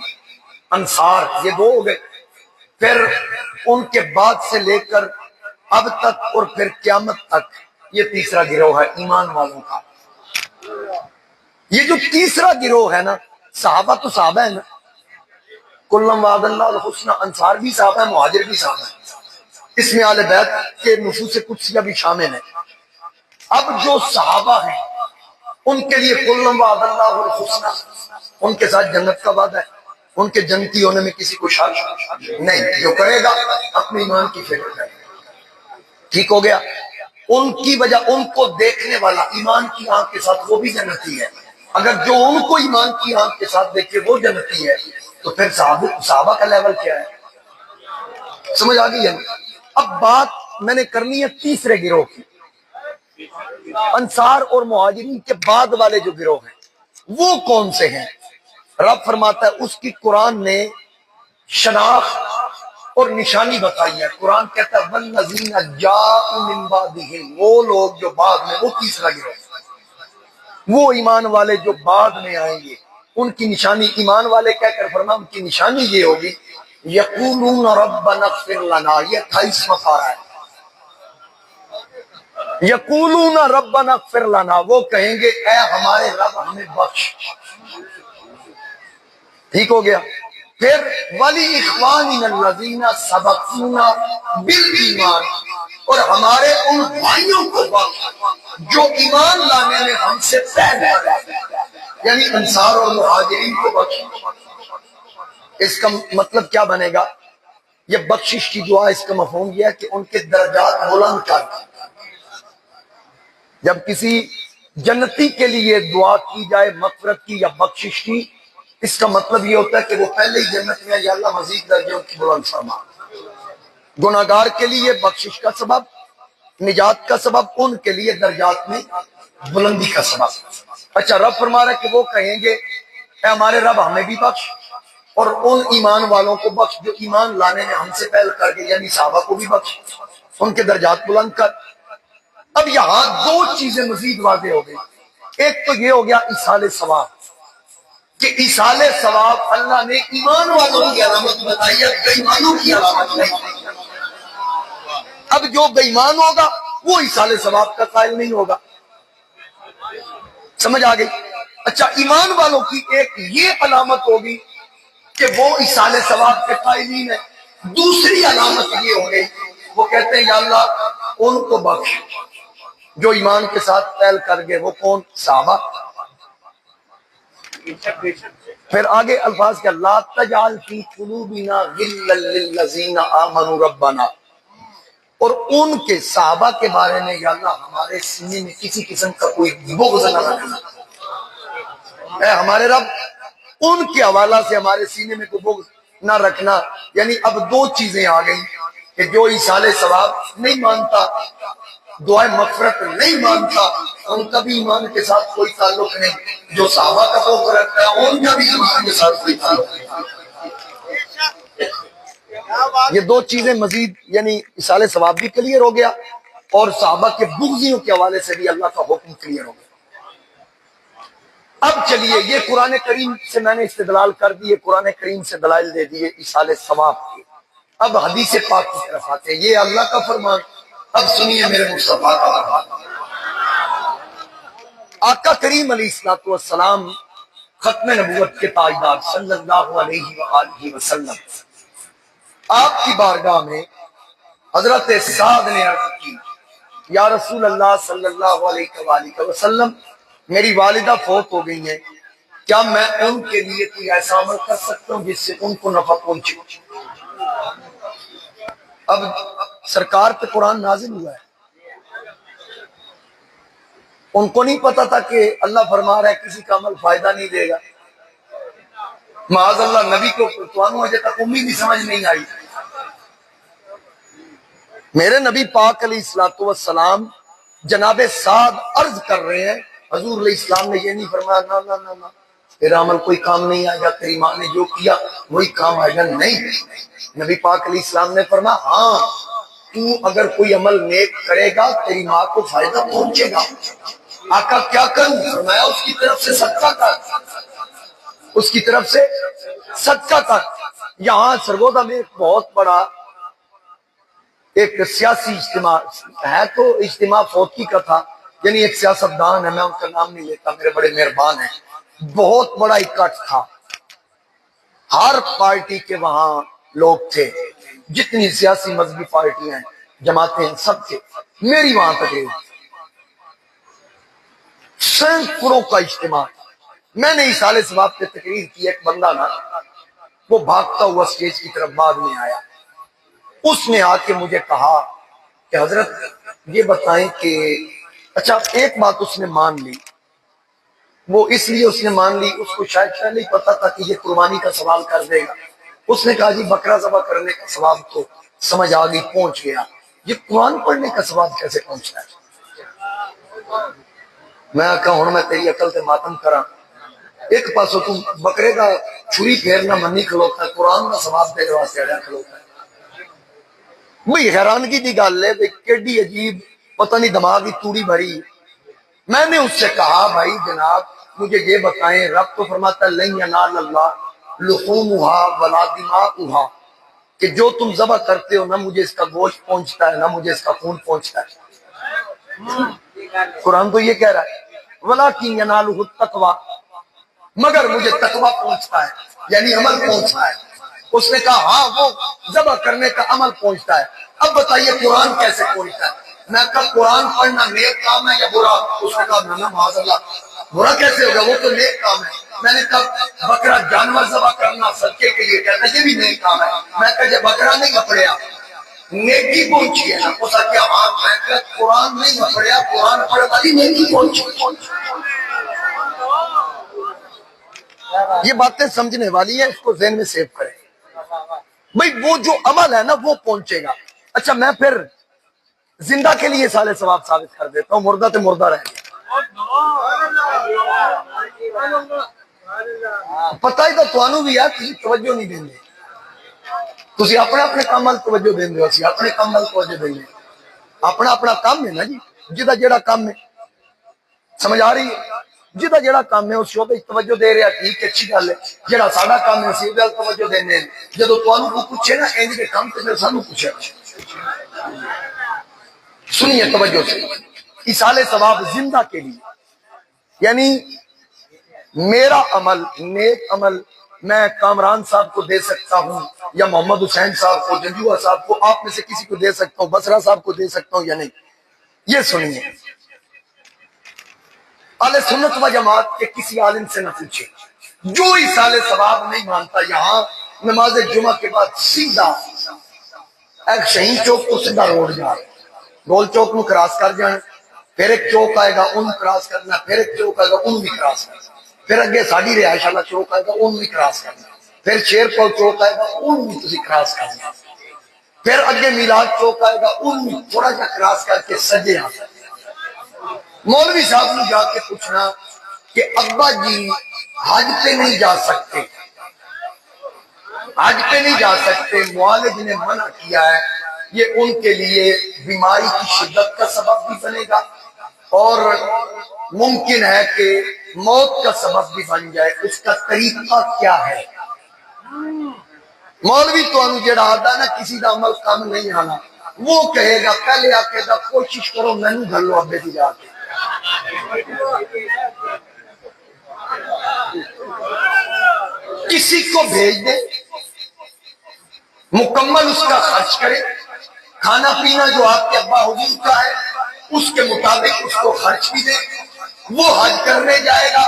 Speaker 1: انصار، یہ 2 ہو گئے، پھر ان کے بعد سے لے کر اب تک اور پھر قیامت تک یہ تیسرا گروہ ہے ایمان والوں کا۔ یہ جو تیسرا گروہ ہے نا، صحابہ تو صحابہ ہے نا، کلم وعد اللہ الحسنہ، انصار بھی صحابہ ہیں، مہاجر بھی صحابہ ہیں، اس میں آل بیت کے نفوس قدسیہ بھی شامل ہیں۔ اب جو صحابہ ہیں ان کے لیے کلم وعد اللہ الحسنہ، ان کے ساتھ جنت کا وعدہ ہے، ان کے جنتی ہونے میں کسی کو شک نہیں، جو کرے گا اپنے ایمان کی فکر کرے گا۔ ٹھیک ہو گیا؟ ان کی وجہ، ان کو دیکھنے والا ایمان کی آنکھ کے ساتھ وہ بھی جنتی ہے، اگر جو ان کو ایمان کی آنکھ کے ساتھ دیکھے وہ جنتی ہے تو پھر صحابہ کا لیول کیا ہے؟ سمجھ آ گئی ہے؟ اب بات میں نے کرنی ہے تیسرے گروہ کی، انصار اور مہاجرین کے بعد والے جو گروہ ہیں وہ کون سے ہیں؟ رب فرماتا ہے اس کی قرآن نے شناخت اور نشانی بتائی ہے۔ قرآن کہتا ہے والذین جاءوا من بعدہم، وہ لوگ جو بعد میں، وہ تیسرا گروہ، وہ ایمان والے جو بعد میں آئیں گے، ان کی نشانی، ایمان والے کہہ کر فرمایا ان کی نشانی یہ ہوگی یقولون ربنا اغفر لنا، یہ 28واں پارہ ہے، یقولون ربنا اغفر لنا، وہ کہیں گے اے ہمارے رب ہمیں بخش۔ ٹھیک ہو گیا؟ پھر ولی اخواننا الذین سبقونا بالایمان، اور ہمارے ان بھائیوں کو بخش جو ایمان لانے میں ہم سے پہلے، یعنی انصار اور مہاجرین کو بخش۔ اس کا مطلب کیا بنے گا؟ یہ بخشش کی دعا، اس کا مفہوم یہ ہے کہ ان کے درجات بلند کر۔ جب کسی جنتی کے لیے دعا کی جائے مغفرت کی یا بخشش کی، اس کا مطلب یہ ہوتا ہے کہ وہ پہلے ہی جنت میں، یا اللہ مزید درجوں کی بلند فرما۔ گناہگار کے لیے بخشش کا سبب، نجات کا سبب، ان کے لیے درجات میں بلندی کا سبب۔ اچھا، رب فرما رہا ہے کہ وہ کہیں گے اے ہمارے رب ہمیں بھی بخش، اور ان ایمان والوں کو بخش جو ایمان لانے میں ہم سے پہل کر گئے، یعنی صحابہ کو بھی بخش، ان کے درجات بلند کر۔ اب یہاں دو چیزیں مزید واضح ہو گئی۔ ایک تو یہ ہو گیا ایصال ثواب، کہ ایصال ثواب اللہ نے ایمان والوں کی علامت بتائی ہے، بے ایمانوں کی علامت نہیں۔ اب جو بے ایمان ہوگا وہ ایصال ثواب کا قائل نہیں ہوگا۔ سمجھ آ گئی؟ اچھا، ایمان والوں کی ایک یہ علامت ہوگی کہ وہ ایصال ثواب کے قائلین ہیں۔ دوسری علامت یہ ہو گئی، وہ کہتے ہیں یا اللہ ان کو بخش جو ایمان کے ساتھ پہل کر گئے، وہ کون؟ صحابہ۔ پھر آگے الفاظ کیا؟ لا تجعل فی قلوبنا غلا للذین آمنوا ربنا، اور ان کے صحابہ کے بارے میں یا اللہ ہمارے سینے میں کسی قسم کا کوئی بغض نہ رکھنا۔ اے ہمارے رب ان کے حوالہ سے ہمارے سینے میں کوئی بغض نہ رکھنا۔ یعنی اب دو چیزیں آ گئی کہ جو ایصال ثواب نہیں مانتا، دعائیں مغفرت نہیں مانتا، ان کا بھی ایمان کے ساتھ کوئی تعلق نہیں، جو صحابہ کا بغض رکھتا ہے ان کا بھی ایمان کے ساتھ کوئی تعلق نہیں۔ یہ دو چیزیں مزید، یعنی ایصال ثواب بھی کلیئر ہو گیا اور صحابہ کے بغضیوں کے حوالے سے بھی اللہ کا حکم کلیئر ہو گیا۔ اب چلیے، یہ قرآن کریم سے میں نے استدلال کر دیے، قرآن کریم سے دلائل دے دیے ایصال ثواب کے۔ اب حدیث پاک کی طرف آتے ہیں، یہ اللہ کا فرمان۔ اب سنیے میرے مصطفیٰ کا فرمان۔ آقا کریم علیہ الصلوۃ والسلام ختم نبوت کے تاجدار صلی اللہ علیہ وآلہ وسلم، آپ کی بارگاہ میں حضرت سعد نے عرض کی یا رسول اللہ صلی اللہ علیہ وآلہ وسلم، میری والدہ فوت ہو گئی ہیں، کیا میں ان کے لیے کوئی ایسا عمل کر سکتا ہوں جس سے ان کو نفع پہنچے؟ اب سرکار پہ قرآن نازل ہوا ہے، ان کو نہیں پتا تھا کہ اللہ فرما رہا ہے کسی کا عمل فائدہ نہیں دے گا۔ معاذ اللہ، نبی کو توانوں مجھے تک امید ہی سمجھ نہیں آئی۔ میرے نبی پاک علیہ الصلوۃ والسلام جناب سعد عرض کر رہے ہیں، حضور علیہ السلام نے یہ نہیں فرمایا نہ نہ نہ نہ تیرا عمل کوئی کام نہیں آئے گا، تیری ماں نے جو کیا وہی کام آئے گا، نہیں۔ نبی پاک علیہ السلام نے فرمایا ہاں، تو اگر کوئی عمل نیک کرے گا تیری ماں کو فائدہ پہنچے گا۔ آقا کیا کروں؟ فرمایا اس کی طرف سے صدقہ کر، اس کی طرف سے صدقہ کر۔ یہاں سرگودا میں ایک بہت بڑا ایک سیاسی اجتماع ہے، تو اجتماع فوتگی کا تھا، یعنی ایک سیاستدان ہے، میں ان کا نام نہیں لیتا، میرے بڑے مہربان ہیں، بہت بڑا اکٹھ تھا، ہر پارٹی کے وہاں لوگ تھے، جتنی سیاسی مذہبی پارٹیاں ہیں، جماعتیں ہیں، سب تھے، میری وہاں تقریر، سینکڑوں کا اجتماع، میں نے اصالے ثواب پہ تقریر کی، ایک بندہ نا وہ بھاگتا ہوا اسٹیج کی طرف بعد میں آیا، اس نے آ کے مجھے کہا کہ حضرت یہ بتائیں کہ اچھا ایک بات اس نے مان لی، وہ اس لیے اس نے مان لی، اس کو شاید پہلے ہی پتا تھا کہ یہ قربانی کا سوال کر دے گا۔ اس نے کہا جی بکرا ذبح کرنے کا ثواب تو سمجھ آ گئی، پہنچ گیا، یہ قرآن پڑھنے کا ثواب کیسے پہنچتا ہے؟ میں کہا ہوں میں تیری عقل تے ماتم کرا، ایک پاسو تم بکرے کا چھری پھیرنا منی کھلوتا ہے، قرآن کا ثواب تیرے واسطے اڑا کھلوتا ہے۔ بھئی حیرانگی دی گل ہے، بھئی کیڈی عجیب پتہ نہیں دماغ کی توڑی بھری۔ میں نے اس سے کہا بھائی جناب مجھے یہ بتائیں، رب تو فرماتا ہے لن ینال اللہ لحومها ولا دماؤها، کہ جو تم ذبح کرتے ہو نہ مجھے اس کا گوشت پہنچتا ہے نہ مجھے اس کا خون پہنچتا ہے۔ قرآن تو یہ کہہ رہا ہے وَلَٰكِن يَنَالُهُ التَّقْوَىٰ، مگر مجھے تقویٰ پہنچتا ہے، یعنی عمل پہنچتا ہے۔ اس نے کہا ہاں وہ ذبح کرنے کا عمل پہنچتا ہے، اب بتائیے قرآن کیسے پہنچتا ہے؟ میں کہا قرآن پڑھنا نیک کام ہے یا برا؟ اس نے کہا نا معاذ اللہ، برا کیسے ہوگا، وہ تو نیک کام ہے۔ میں نے کہا بکرا جانور ذبح کرنا صدقے کے لیے کہتا ہے یہ بھی نیک کام ہے۔ میں کہا جب بکرا نہیں پڑھیا نیکی پہنچی ہے نا، اس نے کہا ہاں۔ میں کہا قرآن نہیں پڑھیا، قرآن پڑھ والی نیکی پہنچی۔ یہ باتیں سمجھنے والی ہیں، اس کو ذہن میں سیو کریں بھئی، وہ جو عمل ہے نا وہ پہنچے گا۔ اچھا میں پھر زندہ کے لیے سالے ثواب ثابت کر دیتا ہوں، مردہ تے مردہ رہ گیا۔ پتہ ہی تو تانوں بھی ہے، تسی توجہ نہیں دیں گے، تسی اپنے اپنے کام وال توجہ دیں گے، اسی اپنے کام وال توجہ دیں گے۔ اپنا اپنا کام ہے نا جی، جدا جڑا کام ہے، سمجھ آ رہی ہے؟ جدا جڑا کام ہے اس شعبے توجہ دے رہا، ٹھیک ہے اچھی گل ہے۔ جڑا ساڈا کام ہے اسی گل توجہ دینے، جدوں تانوں کو پوچھے نا انج دے کام تے پھر سانوں پوچھے۔ سنیے توجہ سے، ایصال ثواب زندہ کے لیے، یعنی میرا عمل نیک عمل میں کامران صاحب کو دے سکتا ہوں یا محمد حسین صاحب کو، جنجوہ صاحب کو، آپ میں سے کسی کو دے سکتا ہوں، بصرہ صاحب کو دے سکتا ہوں یا نہیں؟ یہ سنیے، اہل سنت و جماعت کے کسی عالم سے نہ پوچھے، جو ایصال ثواب نہیں مانتا یہاں نماز جمعہ کے بعد سیدھا ایک شہین چوک کو سیدھا روڈ جا رہے، گول چوک میں کراس کر جائیں، پھر ایک چوک آئے گا ان کراس کرنا، پھر ایک چوک آئے گا ان بھی کراس کرنا، پھر اگے ساڑی رہائش والا چوک آئے گا ان بھی کراس کرنا، پھر شیر پور چوک آئے گا ان بھی تسی کراس کرنا، پھر اگے میلاد چوک آئے گا ان بھی تھوڑا جا کراس کر کے سجے آ سکتے۔ مولوی صاحب نے جا کے پوچھنا کہ ابا جی حج پہ نہیں جا سکتے، حج پہ نہیں جا سکتے، معالج نے منع کیا ہے، یہ ان کے لیے بیماری کی شدت کا سبب بھی بنے گا اور ممکن ہے کہ موت کا سبب بھی بن جائے، اس کا طریقہ کیا ہے؟ مولوی تو انو جڑا آدھا نا کسی دا عمل کام نہیں آنا، وہ کہے گا پہلے آکے دا کوشش کرو میں نہیں گھر لو ابے دی جا کے، کسی کو بھیج دے مکمل اس کا خرچ کرے، کھانا پینا جو آپ کے ابا حضور کا ہے اس کے مطابق اس کو خرچ بھی دے، وہ حج کرنے جائے گا،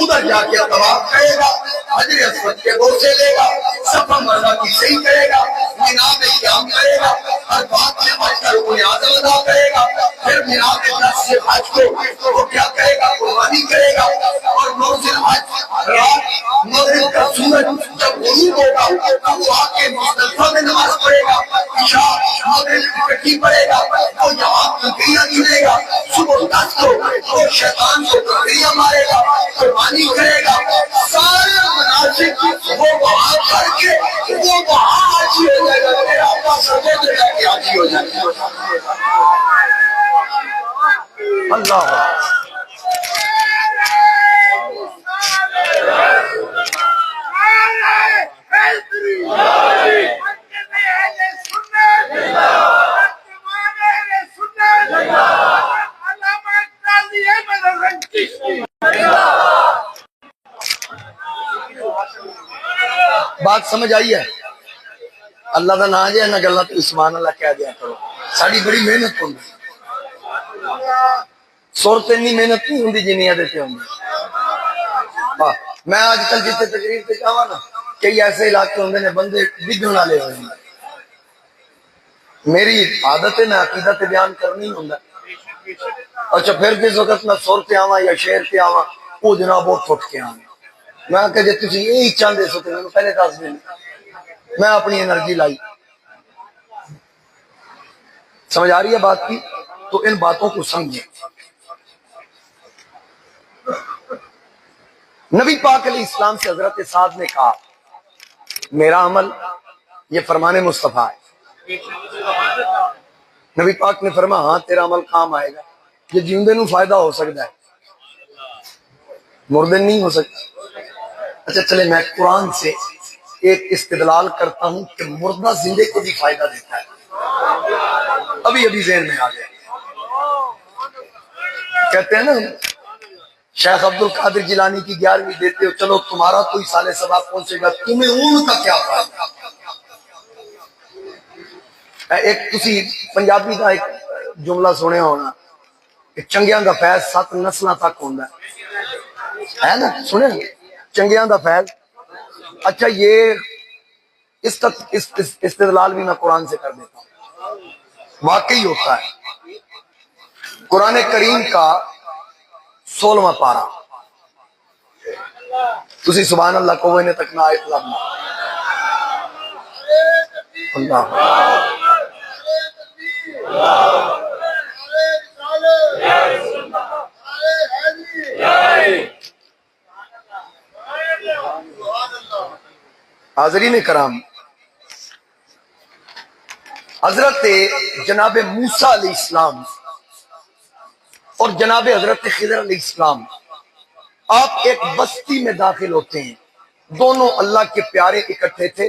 Speaker 1: ادھر جا کے طواف کرے گا، حجر اسود کے بوسے لے گا، صفا مروا کی صحیح کرے گا، مینا میں قیام کرے گا، ہر بات میں حج کا رکن اعظم ادا کرے گا، پھر مینا میں 10 سے حج کو وہ کیا کرے گا، قربانی کرے گا، اور 9 سے حج رات مغرب کا سورج جب غروب ہوگا تو وہ آ کے مصطفیٰ میں نماز پڑھے گا، عشاء مغرب کی اکٹھی پڑھے گا، وہ یہاں کنکریاں چنے گا، صبح 10 کو وہ شیطان کو کنکریاں مارے گا، قربانی کرے گا، سارے مناسب وہ وہاں کر کے وہ وہاں حاجی ہو جائے گا، میرا ابا سجدے میں جا کے حاجی ہو جائے گا۔ اللہ بات سمجھ آئی ہے؟ اللہ کا نام ہے نہ گلا تو سبحان اللہ کہہ دیا کرو، ساری بڑی محنت ہوندی، سر تے نہیں محنت نہیں ہوندی جنیاں دے تے ہوندی۔ ہاں میں آج کل جتنے تقریر پہ جاوا نا کئی ایسے علاقے ہوندے نے بندے ڈگن والے ہوئے ہیں، میری عادت ہے میں عقیدت بیان کرنی ہوندا، اچھا پھر جس وقت میں سر پہ آواں یا شعر پہ آواں وہ جناب وہ ٹوٹ کے آواں میں کہ جے تسی یہی چاہندے سو تو میں پہلے دس دیں میں اپنی انرجی لائی، سمجھ آ رہی ہے بات کی؟ تو ان باتوں کو سمجھیں۔ نبی پاک علیہ السلام سے حضرت سعد نے کہا میرا عمل یہ فرمان مصطفیٰ ہے، نبی پاک نے فرمایا ہاں تیرا عمل کام آئے گا، یہ جیندے نو فائدہ ہو سکتا ہے مردے نہیں ہو سکتا۔ اچھا چلے میں قرآن سے ایک استدلال کرتا ہوں کہ مردہ زندے کو بھی فائدہ دیتا ہے، ابھی ابھی ذہن میں آ گیا۔ کہتے ہیں نا شیخ عبد القادر جیلانی کی 11ویں دیتے ہو، چلو تمہارا کوئی سال ثواب پہنچے گا، تمہیں ان کا کیا فائدہ؟ ایک تسی پنجابی کا ایک جملہ سنے ہونا کہ چنگیاں دا فیض 7 نسلاں تک ہوندا ہے نا، سنے چنگیاں دا فیض۔ اچھا یہ اس استدلال بھی میں قرآن سے کر دیتا ہوں، واقعی ہوتا ہے۔ قرآن کریم کا 16واں پارہ، تسی سبحان اللہ کو نے تک نہ آیت لگنا اللہ حاضرین کرام، حضرت جناب موسیٰ علیہ السلام اور جناب حضرت خضر علیہ السلام آپ ایک بستی میں داخل ہوتے ہیں، دونوں اللہ کے پیارے اکٹھے تھے،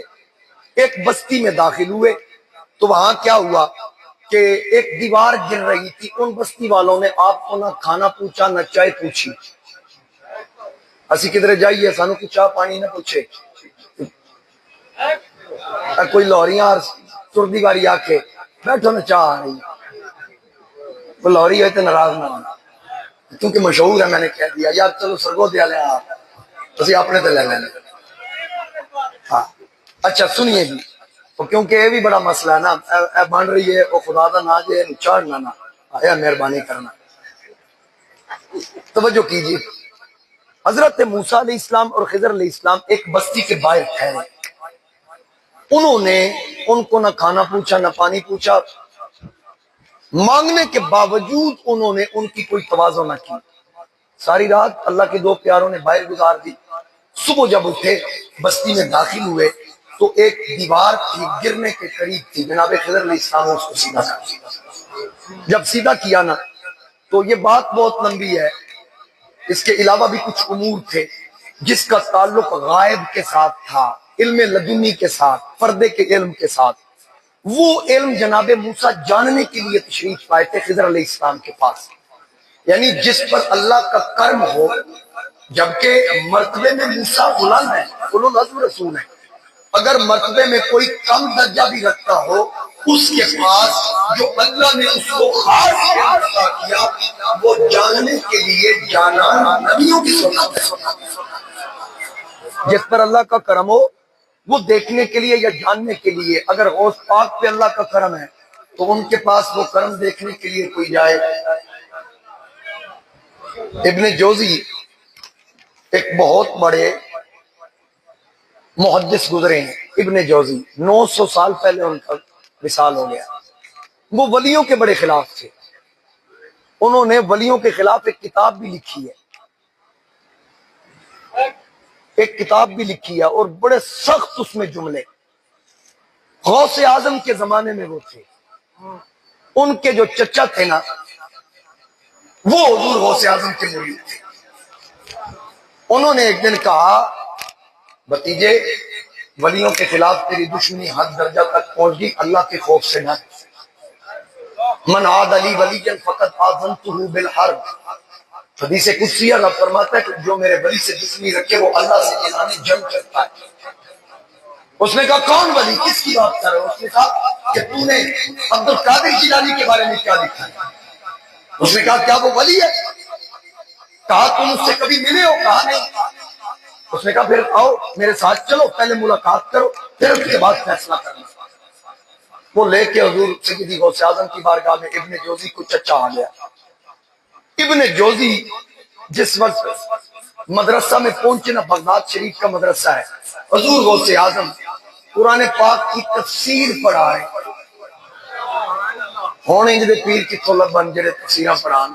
Speaker 1: ایک بستی میں داخل ہوئے تو وہاں کیا ہوا کہ ایک دیوار گر رہی تھی، ان بستی والوں نے آپ کو نہ کھانا پوچھا نہ چائے پوچھی، اسی کدھر جائیے سانو کچھ چاہ پانی نہ پوچھے، کوئی لوریاں تردی واری آکھے بیٹھو نہ چاہ آ رہی، وہ لوری ہے تو ناراض نہ ہونا کیونکہ مشہور ہے، میں نے کہہ دیا یار چلو سرگو دیا لے آپ اسی اپنے تے لے لینے۔ ہاں اچھا سنیے جی، کیونکہ یہ بھی بڑا مسئلہ ہے نا، اے بن رہی ہے وہ خدا دا نا جے چاڑنا نا، آیا مہربانی کرنا، توجہ کیجیے۔ حضرت موسیٰ علیہ السلام اور خضر علیہ السلام ایک بستی کے باہر ٹھہرے، انہوں نے ان کو نہ کھانا پوچھا نہ پانی پوچھا، مانگنے کے باوجود انہوں نے ان کی کوئی تواضع نہ کی، ساری رات اللہ کے دو پیاروں نے باہر گزار دی، صبح جب اٹھے بستی میں داخل ہوئے تو ایک دیوار تھی گرنے کے قریب تھی، جناب خضر علیہ السلام نے اس کو سیدھا کیا، جب سیدھا کیا نا تو یہ بات بہت لمبی ہے، اس کے علاوہ بھی کچھ امور تھے جس کا تعلق غائب کے ساتھ تھا، علم لدنی کے ساتھ، پردے کے علم کے ساتھ، وہ علم جناب موسیٰ جاننے کے لیے تشریف پائے تھے خضر علیہ السلام کے پاس، یعنی جس پر اللہ کا کرم ہو، جبکہ مرتبے میں موسیٰ غلام ہے، اولو العزم رسول ہے، اگر مرتبے میں کوئی کم درجہ بھی رکھتا ہو اس کے پاس جو اللہ نے اس کو خاص عطا کیا وہ جاننے کے لیے جانا نبیوں کی سنت ہے، جس پر اللہ کا کرم ہو وہ دیکھنے کے لیے یا جاننے کے لیے، اگر غوث پاک پہ اللہ کا کرم ہے تو ان کے پاس وہ کرم دیکھنے کے لیے کوئی جائے۔ ابن جوزی ایک بہت بڑے محدث گزرے ہیں، ابن جوزی 900 سال پہلے ان کا وصال ہو گیا، وہ ولیوں کے بڑے خلاف تھے، انہوں نے ولیوں کے خلاف ایک کتاب بھی لکھی ہے، ایک کتاب بھی لکھی ہے اور بڑے سخت اس میں جملے، غوث اعظم کے زمانے میں وہ تھے، ان کے جو چچا تھے نا وہ حضور غوث اعظم کے مرید تھے، انہوں نے ایک دن کہا بھتیجے ولیوں کے خلاف تیری دشمنی حد درجہ تک پہنچ گئی، اللہ کے خوف سے نہ، من عاد علی ولی فقط آذنتہ بالحرب، حدیث قدسی رب فرماتا ہے کہ جو میرے ولی سے دشمنی رکھے وہ اللہ سے اعلان جنگ کرتا ہے۔ اس نے کہا کون ولی، کس کی بات کر رہے ہو؟ اس نے کہا کہ تو نے عبد القادر جیلانی کے بارے میں کیا لکھا ہے؟ اس نے کہا کیا وہ ولی ہے؟ کہا تم اس سے کبھی ملے ہو؟ کہا نہیں۔ اس نے کہا پھر آؤ میرے ساتھ چلو، پہلے ملاقات کرو پھر اس کے بعد فیصلہ کرنا۔ وہ لے کے حضور سیدی غوث اعظم کی بارگاہ میں ابن جوزی کو چچا آ گیا۔ ابن جوزی جس وقت مدرسہ میں پہنچے نا، بغداد شریف کا مدرسہ ہے، حضور غوث اعظم قرآن پاک کی تفسیر پڑھا ہے۔ ہونے جدے پیر کتوں لبن جڑے تفسیراں پڑھان،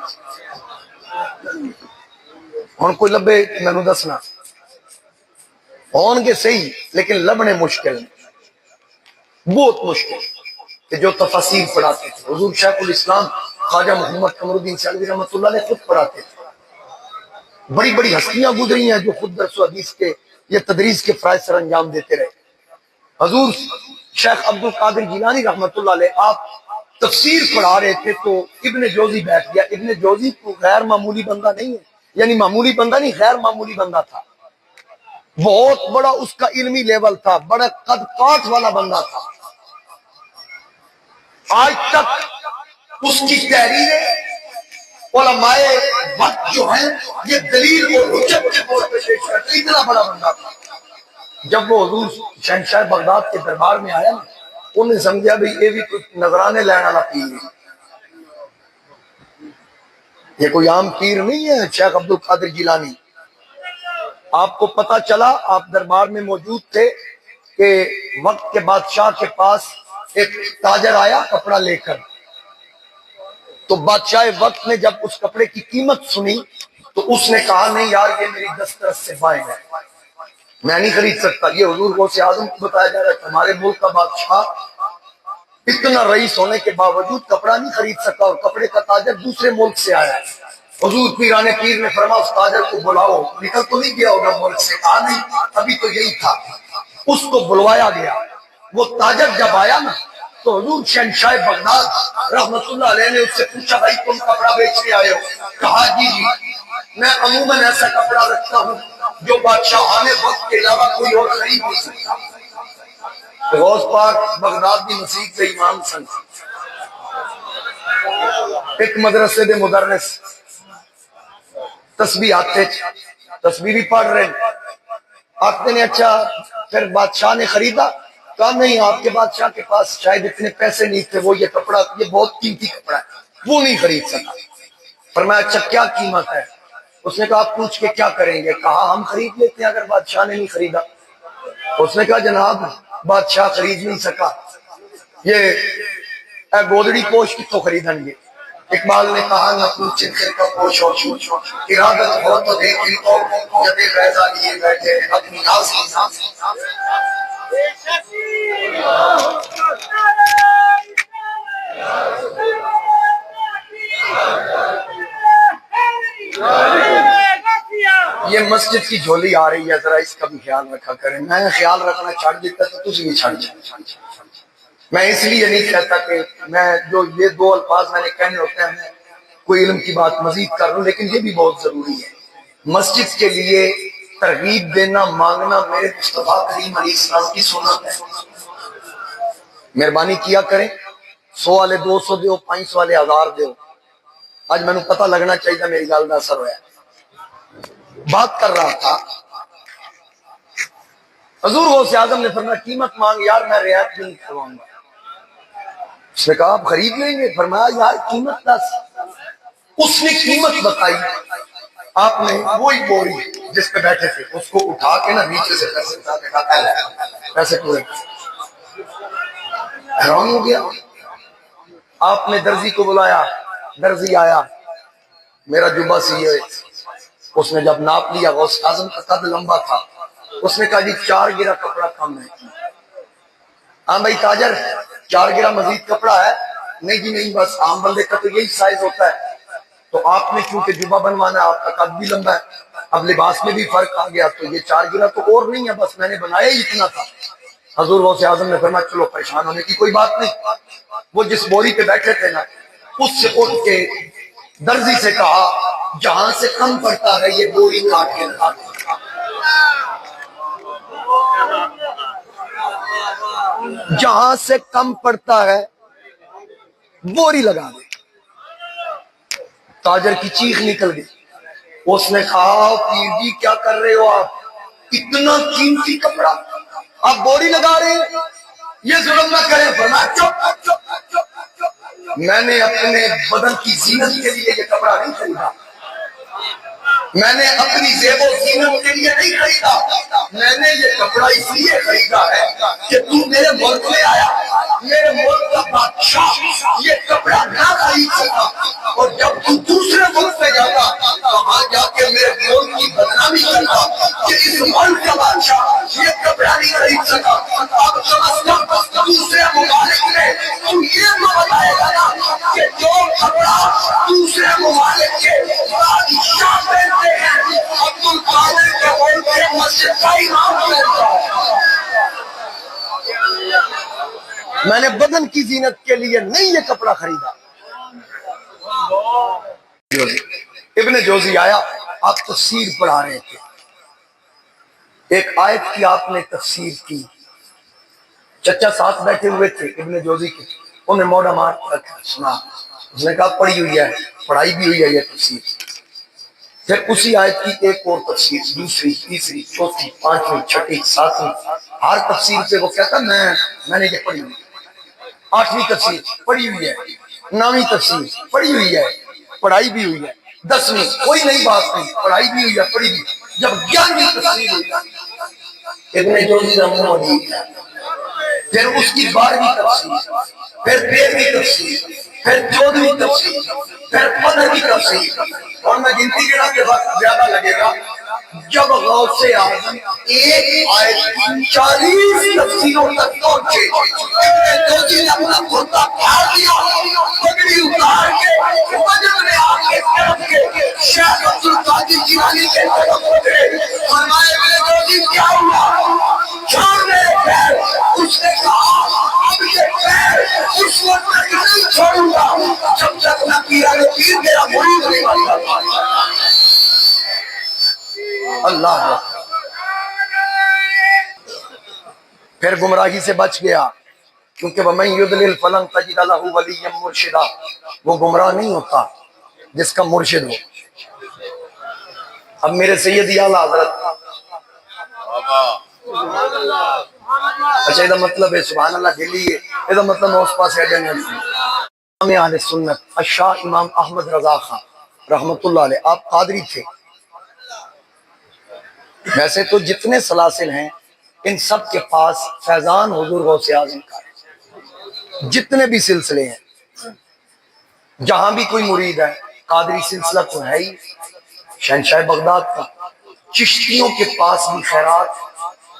Speaker 1: ہن کوئی لبے مینوں دسنا، ہون گے صحیح لیکن لبنے مشکل، بہت مشکل، کہ جو تفاسیر پڑھاتے تھے حضور شیخ الاسلام خواجہ محمد قمر الدین سیالوی رحمۃ اللہ علیہ خود پڑھاتے تھے۔ بڑی بڑی ہستیاں گزری ہیں جو خود درس و حدیث کے یا تدریس کے فرائض سر انجام دیتے رہے۔ حضور شیخ عبد القادر جیلانی رحمۃ اللہ علیہ آپ تفسیر پڑھا رہے تھے تو ابن جوزی بیٹھ گیا۔ ابن جوزی کو غیر معمولی بندہ نہیں ہے، یعنی معمولی بندہ نہیں، غیر معمولی بندہ تھا، بہت بڑا اس کا علمی لیول تھا، بڑا قد کاٹ والا بندہ تھا۔ آج تک اس کی تحریریں علماء وقت جو ہیں یہ دلیل اور حجت کے طور پہ پیش کرتے، اتنا بڑا بندہ تھا۔ جب وہ حضور شہنشاہ بغداد کے دربار میں آیا نا، انہوں نے سمجھا بھی یہ بھی کوئی نظرانے لینے والا پیر نہیں، یہ کوئی عام پیر نہیں ہے شیخ عبد القادر جیلانی۔ آپ کو پتا چلا، آپ دربار میں موجود تھے کہ وقت کے بادشاہ کے پاس ایک تاجر آیا کپڑا لے کر، تو بادشاہ وقت نے جب اس کپڑے کی قیمت سنی تو اس نے کہا نہیں یار یہ میری دسترس سے باہر ہے، میں نہیں خرید سکتا۔ یہ حضور غوث اعظم کو بتایا جا رہا ہے کہ ہمارے ملک کا بادشاہ اتنا رئیس ہونے کے باوجود کپڑا نہیں خرید سکا، اور کپڑے کا تاجر دوسرے ملک سے آیا ہے۔ حضور پیرانے پیر نے فرمایا اس تاجر کو بلاؤ، نکل تو نہیں گیا ہوگا ملک سے؟ کہا نہیں، ابھی تو یہی تھا۔ اس کو بلوایا گیا، وہ تاجر جب آیا نا تو حضور شہنشاہ بغداد رحمت اللہ علیہ نے اس سے پوچھا بھائی تم کپڑا بیچنے آئے ہو؟ کہا جی میں عموماً ایسا کپڑا رکھتا ہوں جو بادشاہان وقت کے علاوہ کوئی اور خرید نہیں سکتا۔ غوث پاک بغداد دی مسیح کے امام سن، ایک مدرسے دے مدرس تسبیح آتے تسبیح بھی پڑھ رہے ہیں، آتے نے اچھا پھر بادشاہ نے خریدا؟ کہا نہیں، آپ کے بادشاہ کے پاس شاید اتنے پیسے نہیں تھے، وہ یہ کپڑا یہ بہت قیمتی کپڑا ہے وہ نہیں خرید سکا۔ فرمایا اچھا کیا قیمت ہے؟ اس نے کہا آپ پوچھ کے کیا کریں گے؟ کہا ہم خرید لیتے ہیں اگر بادشاہ نے نہیں خریدا۔ اس نے کہا جناب بادشاہ خرید نہیں سکا، یہ گودڑی پوش کتوں خریدن گے؟ اقبال نے کہا نہ پوچھے پھر کا پوش اور چھوچ، ارادت ہو تو دیکھ لو جب فیضا لیے بیٹھے اپنی ناز کی ناز۔ یہ مسجد کی جھولی آ رہی ہے، ذرا اس کا بھی خیال رکھا کریں۔ میں نے خیال رکھنا چھاڑ دیتا تو تجھ بھی چھاڑ جائے۔ میں اس لیے نہیں کہتا کہ میں جو یہ دو الفاظ میں نے کہنے ہوتے ہیں میں کوئی علم کی بات مزید کر رہا ہوں، لیکن یہ بھی بہت ضروری ہے۔ مسجد کے لیے ترغیب دینا مانگنا میرے مصطفیٰ کریم علیہ السلام کی سنت ہے۔ مہربانی کیا کریں، 100 والے 200 دیو، 500 والے 1000 دیو۔ آج میں نے پتہ لگنا چاہیے میری گل کا اثر ہوا۔ بات کر رہا تھا حضور غوث اعظم نے فرمایا قیمت مانگ، یار میں رعایت نہیں کرواؤں گا۔ اس نے کہا آپ خرید لیں گے؟ فرمایا یار قیمت دس۔ اس نے قیمت بتائی، آپ نے وہی بوری جس پہ بیٹھے تھے اس کو اٹھا کے نا نیچے سے پیسے اٹھا کے کہا پیسے پورے۔ حیران ہو گیا۔ آپ نے درزی کو بلایا، درزی آیا، میرا جبہ سیے۔ اس نے جب ناپ لیا، غوث اعظم کا قد لمبا تھا، اس نے کہا جی 4 گرہ کپڑا کم ہے۔ ہاں بھائی تاجر 4 گرہ مزید کپڑا ہے؟ نہیں جی نہیں، بس عام بندے کا تو یہی سائز ہوتا ہے۔ تو آپ نے چونکہ جبہ بنوانا ہے، آپ کا قد بھی لمبا ہے، اب لباس میں بھی فرق آ گیا، تو یہ 4 گرہ تو اور نہیں ہے، بس میں نے بنایا ہی اتنا تھا۔ حضور غوث اعظم نے فرمایا چلو پریشان ہونے کی کوئی بات نہیں۔ وہ جس بوری پہ بیٹھے تھے نا، اس سے اٹھ کے درزی سے کہا جہاں سے کم پڑتا ہے یہ بوری کاٹ کے لگا دو۔ جہاں سے کم پڑتا ہے بوری لگا دے۔ تاجر کی چیخ نکل گئی۔ اس نے کہا پیر جی کیا کر رہے ہو آپ؟ اتنا قیمتی کپڑا آپ بوری لگا رہے ہیں، یہ ظلم نہ کریں۔ فرمایا چپ، میں نے اپنے بدن کی زینت کے لیے یہ کپڑا نہیں خریدا، میں نے اپنی زیب و زینت کے لیے نہیں خریدا، میں نے یہ کپڑا اس لیے خریدا ہے کہ تو میرے ملک میں آیا، میرے ملک کا بادشاہ یہ کپڑا نہ خرید سکا، اور جب تو دوسرے ملک میں جاتا وہاں جا کے میرے ملک کی بدنامی کرتا کہ اس ملک کا بادشاہ یہ کپڑا نہیں خرید سکا۔ اب کم از کم دوسرے ممالک میں تو یہ تو بتائے گا نا کہ جو کپڑا دوسرے ممالک کے بادشاہ پہنتے ہیں عبد القادر کے ملک کے مسجد کا امام پہنتا ہے۔ میں نے بدن کی زینت کے لیے نہیں یہ کپڑا خریدا۔ ابن جوزی آیا، آپ تفسیر پڑھا رہے تھے، ایک آیت کی آپ نے تفسیر کی، چچا ساتھ بیٹھے ہوئے تھے ابن جوزی کے، انہیں موڑا مار رکھا سنا، اس نے کہا پڑھی ہوئی ہے، پڑھائی بھی ہوئی ہے یہ تفسیر۔ پھر اسی آیت کی ایک اور تفسیر، دوسری، تیسری، چوتھی، پانچویں، چھٹی، ساتویں، ہر تفسیر پہ وہ کہتا میں نے یہ پڑھی ہوئی ہے، آٹھویں تفسیر پڑھی ہوئی ہے، نویں تفسیر پڑھی ہوئی ہے، پڑھائی بھی ہوئی ہے، 10ویں کوئی نئی بات نہیں، پڑھائی بھی ہوئی ہے، پڑھی بھی، جب 11ویں تفسیر ہوئی ابن جوزی رحمہ اللہ، پھر اس کی 12ویں تفسیر، پھر 13ویں تفسیر، پھر 14ویں تفسیر، پھر 15ویں تفسیر، اور میں گنتی گنا کے وقت زیادہ لگے گا، جب غوث اعظم ایک آیت کی 40 تفسیروں تک پہنچے، ابن جوزی نے اپنا کرتا پھاڑ دیا، پگڑی اتار کے وجد میں آ کے طرف کے شیخ عبد القادر جیلانی کے طرف اترے، فرمائے ابن جوزی کیا ہوا؟ چھوڑ میرے پیر۔ اس نے کہا اب یہ پیر اس وقت تک نہیں چھوڑوں گا جب تک نہ پیران پیر میرا مرید نہیں بن جاتا۔ اللہ پھر گمراہی سے بچ گیا، کیونکہ وَمَن يُضْلِلْ فَلَن تَجِدَ لَهُ وَلِيًّا مُرْشِدًا، وہ گمراہ نہیں ہوتا جس کا مرشد ہو۔ اب میرے سیدی اعلیٰ حضرت، اچھا یہ مطلب ہے سبحان اللہ ڈھیلی ہے، یہ مطلب میں اس پاس ہے جنگل امام اہل سنت الشاہ امام احمد رضا خان رحمت اللہ علیہ، آپ قادری تھے۔ ویسے تو جتنے سلاسل ہیں ان سب کے پاس فیضان حضور غوث اعظم کا ہے، جتنے بھی سلسلے ہیں، جہاں بھی کوئی مرید ہے، قادری سلسلہ تو ہے ہی، شہنشاہ بغداد کا، چشتیوں کے پاس بھی خیرات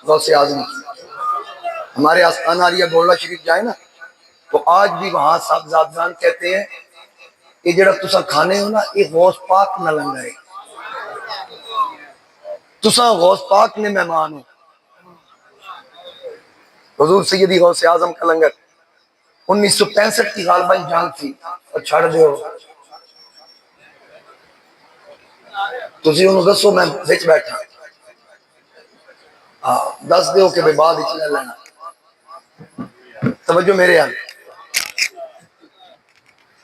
Speaker 1: غوث اعظم کی۔ ہمارے آستانہ عالیہ گولڈا شریف جائے نا تو آج بھی وہاں صاحبزادگان کہتے ہیں کہ جڑا تسا کھانے ہو نا یہ غوث پاک نہ لنگرے، تسا غوث پاک نے مہمان ہو۔ حضور سیدی غوث اعظم کا لنگر 1965 کی غالباً جنگ تھی، اور چھڑ دیو تسی انہوں دسو میں بچ بیٹھا، دس دیو کہ بے بعد اچھلے لینا۔ توجہ میرے حال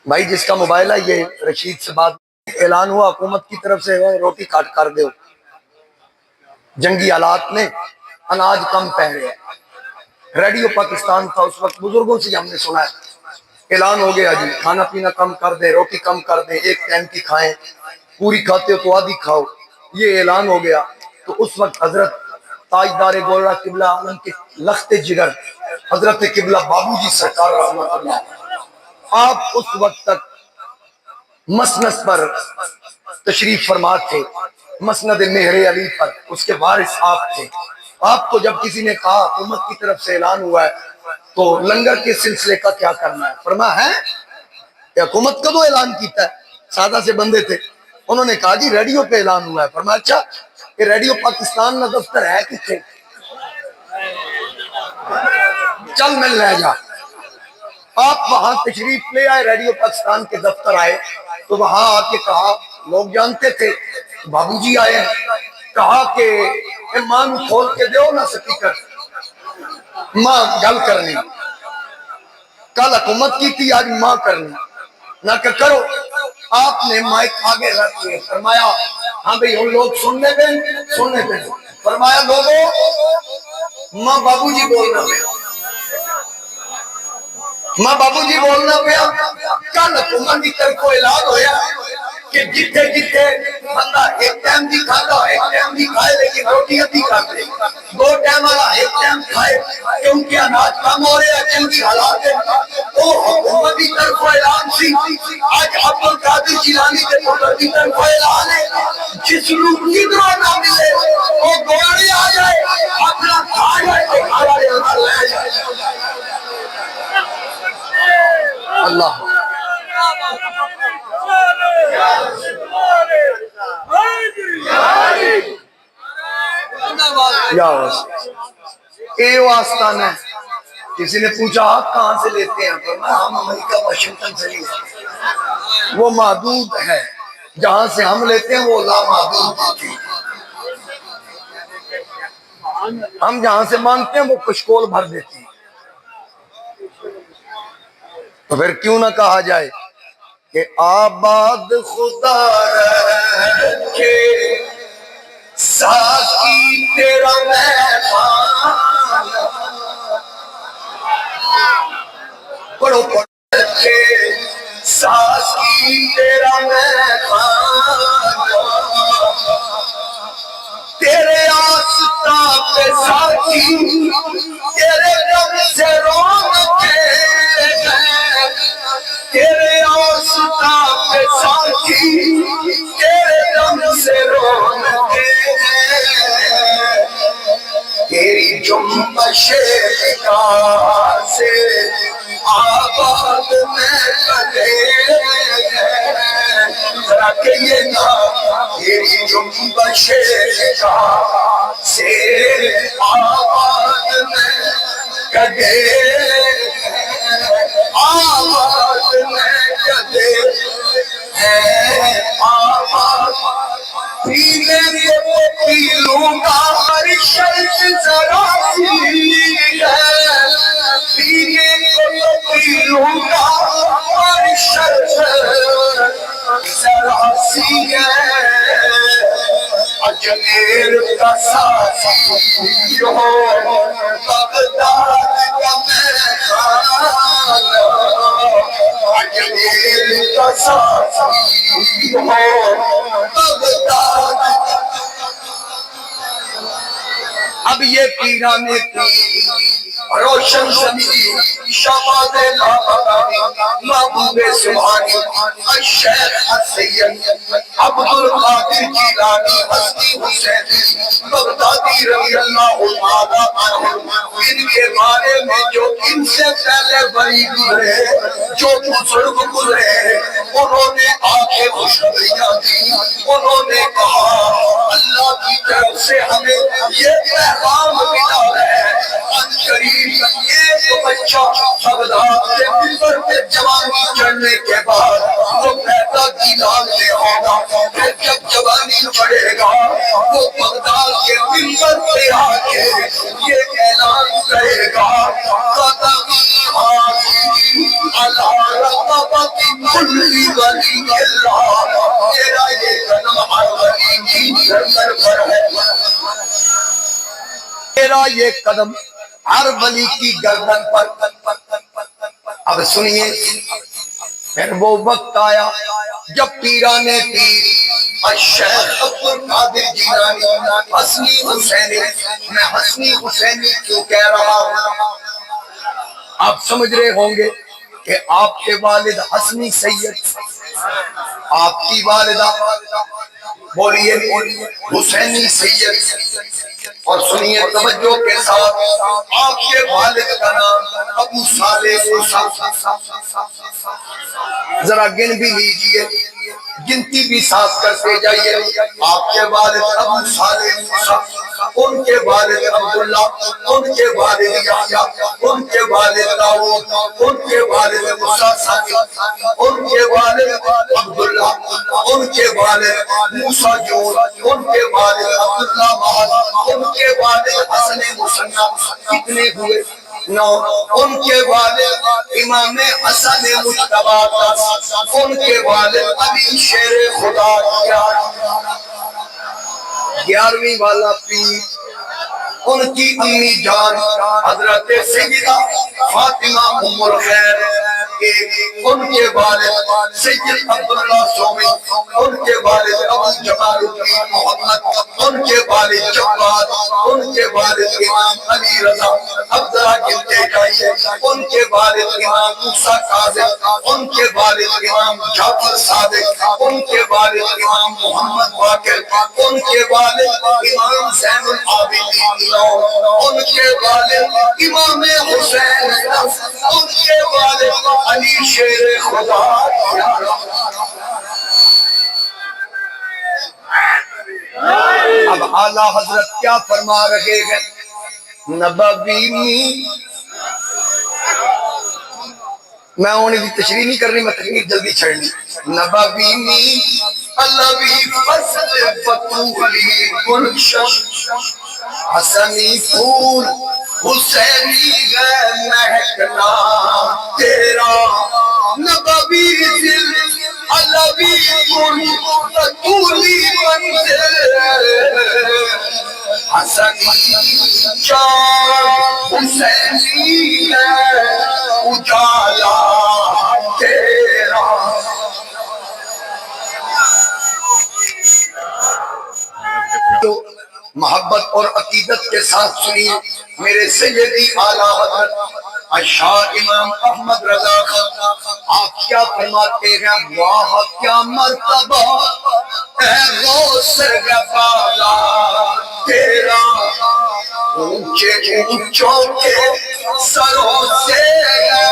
Speaker 1: بھائی، جس کا موبائل ہے یہ رشید سے بات اعلان ہوا حکومت کی طرف سے، روٹی کاٹ کر دیو، جنگی حالات میں اناج کم پہ رہے ہیں۔ ریڈیو پاکستان تھا اس وقت، بزرگوں سے ہم نے سنا ہے، اعلان ہو گیا جی کھانا پینا کم کر دیں، روٹی کم کر دیں، ایک ٹائم کی کھائیں، پوری کھاتے ہو تو آدھی کھاؤ، یہ اعلان ہو گیا۔ تو اس وقت حضرت تاجدار گولڑا قبلہ عالم کے لخت جگر حضرت قبلہ بابو جی سرکار رحمت اللہ، آپ اس وقت تک مسند پر تشریف فرما تھے، مسند مہر علی پر، اس کے وارث آپ تھے۔ آپ کو جب کسی نے کہا حکومت کی طرف سے اعلان ہوا ہے تو لنگر کے سلسلے کا کیا کرنا ہے، فرمایا ہے یہ حکومت کدو اعلان کیتا ہے، سادہ سے بندے تھے، انہوں نے کہا جی ریڈیو پہ اعلان ہوا ہے۔ فرمایا اچھا یہ ریڈیو پاکستان میں دفتر ہے کتنے، چل مل لے جا۔ آپ وہاں تشریف لے آئے، ریڈیو پاکستان کے دفتر آئے تو وہاں آ کے کہا، لوگ جانتے تھے بابو جی آئے ہیں، کہا کہ ماں کھول کے دیو نا سپیکر، ماں گل کرنی، کل حکومت کی تھی آج ماں کرنی، نہ کہ کرو۔ آپ نے مائک آگے رکھ کے فرمایا ہاں بھئی ہم لوگ سننے دیں، فرمایا لوگوں ماں بابو جی بولنا پیا، ماں بابو جی بولنا پیا۔ کل حکومت کی طرف اعلان ہویا کہ جتھے جتھے بندہ ایک ٹائم دی کھاتا ایک ٹائم دی کھائے لیکن روٹی ادھی کھاتے، دو ٹائم والا ایک ٹائم کھائے کیونکہ اناج کم ہو رہا ہے جنگی حالات ہے۔ وہ حکومت کی طرف اعلان سی، آج عبد القادر جیلانی کے پتر کی طرف اعلان ہے جس لوگ کدھروں نہ ملے وہ گوڑی آ جائے اپنا کھا جائے تو کھا جائے لے جائے۔ اللہ یا اے واسطہ ہے۔ کسی نے پوچھا آپ کہاں سے لیتے ہیں؟ فرمایا ہم امریکہ واشنگٹن سے لیتے ہیں، وہ محدود ہے، جہاں سے ہم لیتے ہیں وہ لامحدود ہوتی ہے، ہم جہاں سے مانگتے ہیں وہ کشکول بھر دیتی ہے۔ تو پھر کیوں نہ کہا جائے کہ آباد خدا رکھے ساقی تیرا مہمان، پڑھو پڑھ رکھے ساقی تیرا مہمان، تیرے آستان پہ ساقی تیرے دم سے رونقیں ہیں، تیرے آستان پہ ساقی تیرے دم سے رونقیں ہیں، تیری جنبش کا سے آباد میں بدے ہیں، ذرا کہیے نا تیری جنبش کا سے آباد میں کدے آباد میں کدے ہے آباد، پینے کو پی لوں گا ہر شرط ذرا سی ہے، پینے کو پی لوں گا ہر شرط ذرا سی ہے، اجمیر کا ساتھی ہو بغداد کا میخان، اجمیر کا ساتھی ہو بغداد۔ اب یہ پیران پیر روشن زمین شہباز لامکانی محبوب سبحانی الشیخ السید عبد القادر جیلانی حسنی حسین بغدادی رضی اللہ تعالیٰ عنہ، ان کے بارے میں جو ان سے پہلے بڑی گزرے جو بزرگ گزرے انہوں نے آنکھیں خوشخبریاں دی، انہوں نے کہا اللہ کی طرف سے ہمیں یہ پیغام ملا ہے قریب ایک بچہ بغداد کے ممبر پہ جوانی چڑھنے کے بعد وہ پیدا دیدان میں ہوگا، پھر جب جوانی چڑھے گا وہ بغداد کے ممبر پہ آ کے یہ اعلان کرے گا قدم آتی علی رقبت کل ولی اللہ، تیرا یہ قدم ہر ولی کی گردن پر ہے، تیرا یہ قدم ہر ولی کی گردن پر۔ اب سنیے پھر وہ وقت آیا جب پیران پیر الشیخ عبد القادر جیلانی حسنی حسینی، میں حسنی حسینی کیوں کہہ رہا ہوں؟ آپ سمجھ رہے ہوں گے کہ آپ کے والد حسنی سید، آپ کی والدہ بولیے حسینی سید، اور سنیے توجہ کے ساتھ آپ کے والد کا نام ابو صالح موسیٰ، ذرا گن بھی لیجئے، گنتی بھی ساتھ کرتے جائیے، آپ کے والد ابو صالح موسیٰ، ان کے والد عبداللہ، ان کے والد یحییٰ، ان کے والد داؤد، ان کے والد موسیٰ ثانی، ان کے والد عبداللہ، ان کے والد موسیٰ جون، ان کے والد عبداللہ محمد، ان کے والد حسن مصنع، کتنے ہوئے؟ 9۔ ان کے والد امام حسن مجتبی، ان کے والد علی شیر خدا، 11ویں والا پیر ان کی امی جان حضرت سیدہ فاطمہ ام الخیر، ان کے والد سید عبداللہ صومی، ان کے والد ابو جمال الدین محمد، ان کے والد جواد، ان کے والد امام علی رضا اب ذرا گنتے جائیے، ان کے والد امام موسیٰ کاظم، ان کے والد امام جعفر صادق، ان کے والد امام محمد باقر، ان کے والد امام زین العابدین لو، ان کے والد امام حسین، ان کے والد علی شیر خدا۔ اب اعلیٰ حضرت کیا فرما رہے ہیں؟ نبوی می، میں انہیں بھی تشریح نہیں کر رہی، میں تقریر جلدی چھڑنی۔ نبوی می علوی فضل بطولی گلشن، حسنی پھول حسینی ہے مہکنا تیرا، نبوی دل علوی گل بطولی منزل، حسنی چاند حسینی ہے اجالا تیرا۔ تو محبت اور عقیدت کے ساتھ سنیے میرے سیدی اعلیٰ حضرت شاہ امام احمد رضا خان، آپ کیا فرماتے ہیں؟ واہ کیا مرتبہ اے غوث غفالا تیرا، اونچے اونچوں کے سروں سے ہے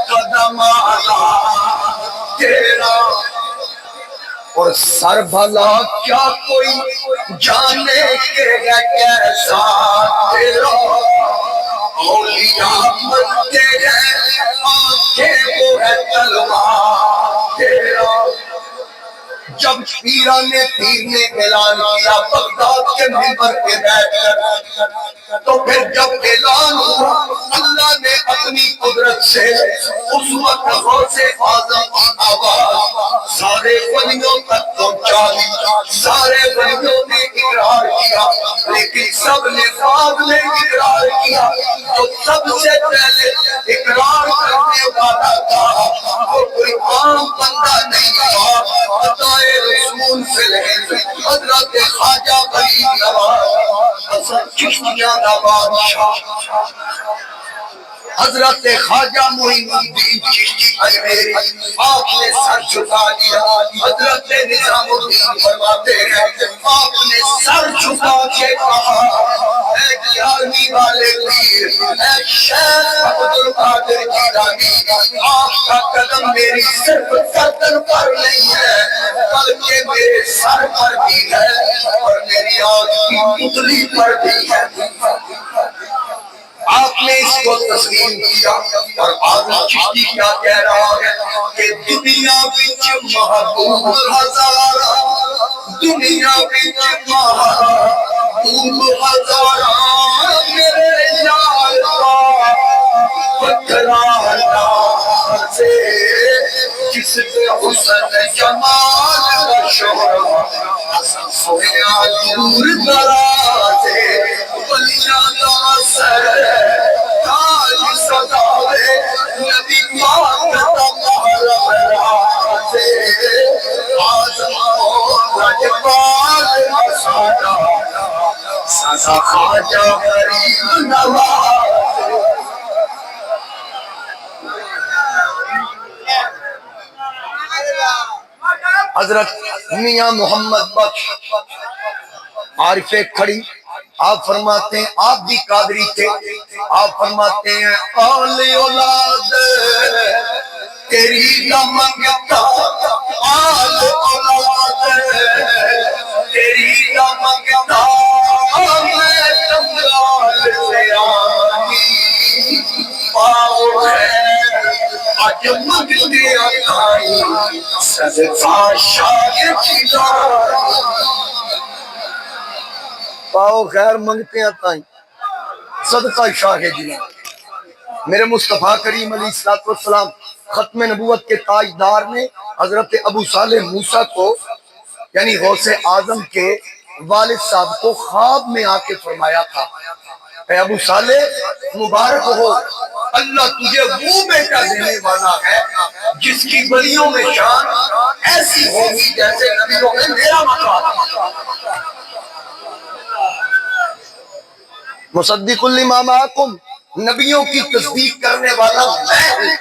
Speaker 1: قدم اعلیٰ تیرا، اور سر بھلا کیا کوئی جانے کے ہے کیسا تیرا، اولیاء مرتے ہیں آنکھیں وہ ہے تلوار تیرا۔ جب پیران پیر نے اعلان کیا بغداد کے منبر پہ بیٹھ کر، تو پھر جب اعلان ہوا اللہ نے اپنی قدرت سے اس وقت غوث اعظم کی آواز سارے ولیوں تک پہنچا دی، سارے ولیوں نے اقرار کیا، لیکن سب نے بعد میں اقرار کیا، تو سب سے پہلے اقرار کرنے والا تھا وہ کوئی عام بندہ نہیں تھا، رسول سے حضرت خواجہ غریب نواز حسن چشتیہ کا بادشاہ، حضرت خواجہ معین الدین چشتی اجمیری، آپ نے سر جھکا دیا۔ حضرت نظام الدین فرماتے ہیں آپ نے سر جھکا کے کہا اے گیارہویں والے پیر، اے شیخ عبد القادر جیلانی، آپ کا قدم میری صرف گردن پر نہیں ہے بلکہ میرے سر پر بھی ہے اور میری آنکھ کی پتلی پر بھی ہے۔ آپ نے اس کو تسلیم کیا، اور آدم چشتی کیا کہہ رہا ہے کہ دنیا وچ محبوب ہزارہ، دنیا وچ محبوب ہزارہ، میرے یار کا پکڑا سے جس پہ حسن جمال کا شہرہ سویا دور دراز ولیاں کا سر تاج سجاوے نبی پاک کا محرم راز آزم و رجبال سادا سزا خواجہ غریب نواز۔ حضرت میاں محمد بخش عارف کھڑی، آپ فرماتے ہیں آپ بھی قادری تھے، آپ فرماتے ہیں آل اولاد تیری نہ منگتا، آل اولاد تیری نہ منگتا، میں جنگال سے آئی پاؤ ہے آج منگتے آئی صدقہ شاہ کی پاؤ خیر منگتے ہیں تائیں صدقہ شاہ جی۔ میرے مصطفیٰ کریم علیہ السلام ختم نبوت کے تاجدار نے حضرت ابو صالح موسیٰ کو یعنی غوث اعظم کے والد صاحب کو خواب میں آ کے فرمایا تھا، اے ابو صالح مبارک ہو، اللہ تجھے وہ بیٹا دینے والا ہے جس کی ولیوں میں شان ایسی ہوگی جیسے نبیوں میں میرا مقام۔ مصدق لما معکم، نبیوں کی تصدیق کرنے والا میں ہوں،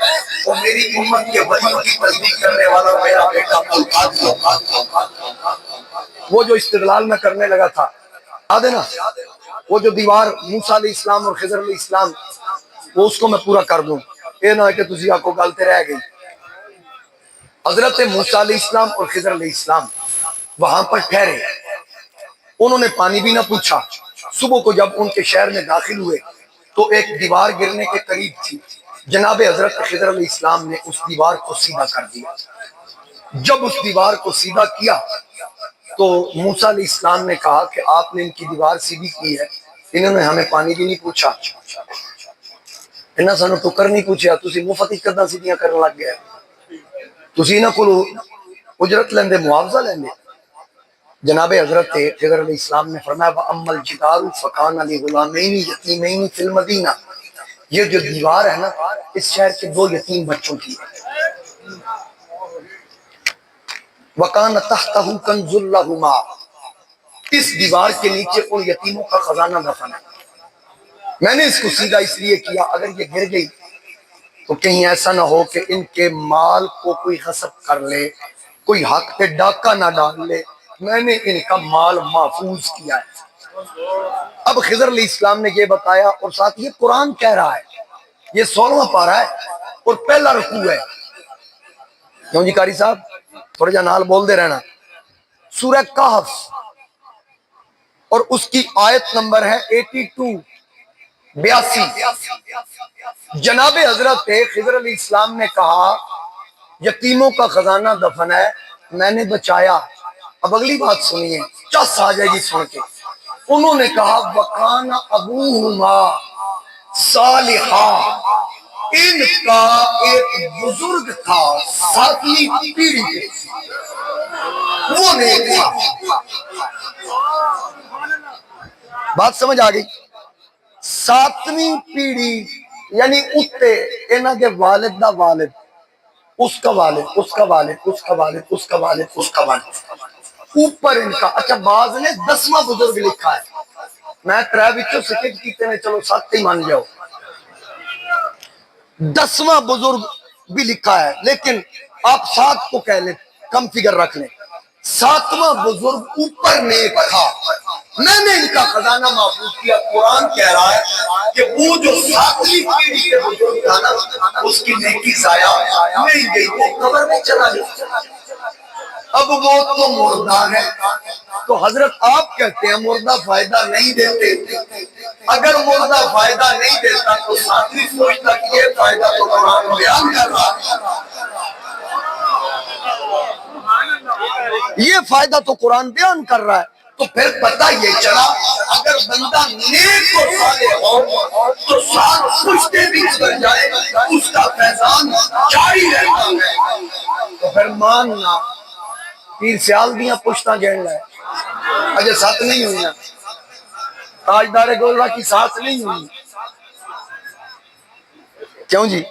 Speaker 1: اور میری امت کے ولیوں کی تصدیق کرنے والا میرا بیٹا وہ جو استدلال میں کرنے لگا تھا، یاد ہے نا، وہ جو دیوار موسیٰ علیہ السلام اور خضر علیہ السلام، وہ اس کو میں پورا کر دوں، یہ نہ ہے کہ تجھے آپ کو گالتے رہ گئی۔ حضرت موسیٰ علیہ السلام اور خضر علیہ السلام وہاں پر ٹھہرے، انہوں نے پانی بھی نہ پوچھا۔ صبح کو جب ان کے شہر میں داخل ہوئے تو ایک دیوار گرنے کے قریب تھی، جناب حضرت خضر علیہ السلام نے اس دیوار کو سیدھا کر دیا۔ جب اس دیوار کو سیدھا کیا تو موسیٰ علیہ السلام نے کہا کہ آپ نے ان کی دیوار سیدھی کی ہے، انہوں نے ہمیں پانی بھی نہیں پوچھا، انہاں سانو ٹکر نہیں پوچھا، تسی مفت ہی کداں سیدھیاں کرن لگ گئے، تسی انہاں کولو اجرت لیندے، معاوضہ لیندے۔ جناب حضرت خضر علیہ السلام نے فرمایا وَأَمَّا الْجِدَارُ فَكَانَ لِغُلَامَيْنِ يَتِيمَيْنِ فِي الْمَدِينَةِ، یہ جو دیوار ہے نا، اس شہر کے 2 یتیم بچوں کی ہے۔ وَكَانَ تَحْتَهُ كَنْزٌ لَهُمَا، اس دیوار کے نیچے ان یتیموں کا خزانہ دفن ہے۔ میں نے اس کو سیدھا اس لیے کیا اگر یہ گر گئی تو کہیں ایسا نہ ہو کہ ان کے مال کو کوئی غصب کر لے، کوئی حق پہ ڈاکہ نہ ڈال لے، میں نے ان کا مال محفوظ کیا ہے۔ اب خضر علیہ السلام نے یہ بتایا، اور ساتھ یہ قرآن کہہ رہا ہے، یہ 16واں پارہ ہے اور پہلا رکوع ہے۔ کیوں جی قاری صاحب تھوڑا جا نال بول دے رہنا، سورہ کہف اور اس کی آیت نمبر ہے 82 جناب حضرت خضر علیہ السلام نے کہا یتیموں کا خزانہ دفن ہے، میں نے بچایا۔ اب اگلی بات سنیے، چس آ جائے گی سن کے۔ انہوں نے کہا وَقَانَ أَبُوهُمَا صَالِحًا، ان کا ایک بزرگ تھا 7ویں پیڑھی کے، وہ نیک تھا۔ بات سمجھ آ گئی؟ 7ویں پیڑھی یعنی اتے انہاں دے والد دا والد، اس کا والد، اس کا والد، اس کا والد، اس کا والد، اس کا والد، اوپر ان کا۔ اچھا بعض نے 10واں بزرگ لکھا ہے، میں 3 وچوں سکپ کیتے نے، چلو 7 ہی مان جاؤ۔ 10واں بزرگ بھی لکھا ہے لیکن آپ 7 کو کہہ لیں، کم فگر رکھ لیں۔ 7واں بزرگ اوپر نیک تھا، میں نے ان کا خزانہ محفوظ کیا۔ قرآن کہہ رہا ہے کہ وہ جو 7ویں پیڑھی کے بزرگ تھا نا، اس کی نیکی ضائع نہیں گئی، وہ قبر میں چلا گیا۔ اب وہ تو مردہ ہے، تو حضرت آپ کہتے ہیں مردہ فائدہ نہیں دیتے، اگر مردہ فائدہ نہیں دیتا تو 7ویں فوج تک یہ فائدہ تو قرآن بیان کر رہا ہے، یہ فائدہ تو قرآن بیان کر رہا ہے۔ تو پھر پتہ یہ چلا اگر بندہ نیک و صالح ہو تو 7 پشتے بھی گزر جائے اس کا فیضان جاری رہتا ہے۔ تو پھر ماننا پیر سیال دیاں پشتاں گھن لائے، اجے 7 نہیں ہوئی نا، تاجدار گولڑا کی 7 نہیں ہوئی، کیوں جی؟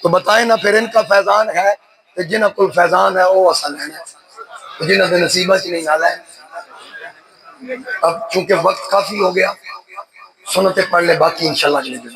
Speaker 1: تو بتائیں نا پھر ان کا فیضان ہے کہ جنہاں کوئی فیضان ہے وہ اصل ہے، جنہاں دے نصیبہ چ نہیں نالا ہے۔ اب چونکہ وقت کافی ہو گیا، سنتیں پڑھ لے، باقی انشاءاللہ اگلے دن۔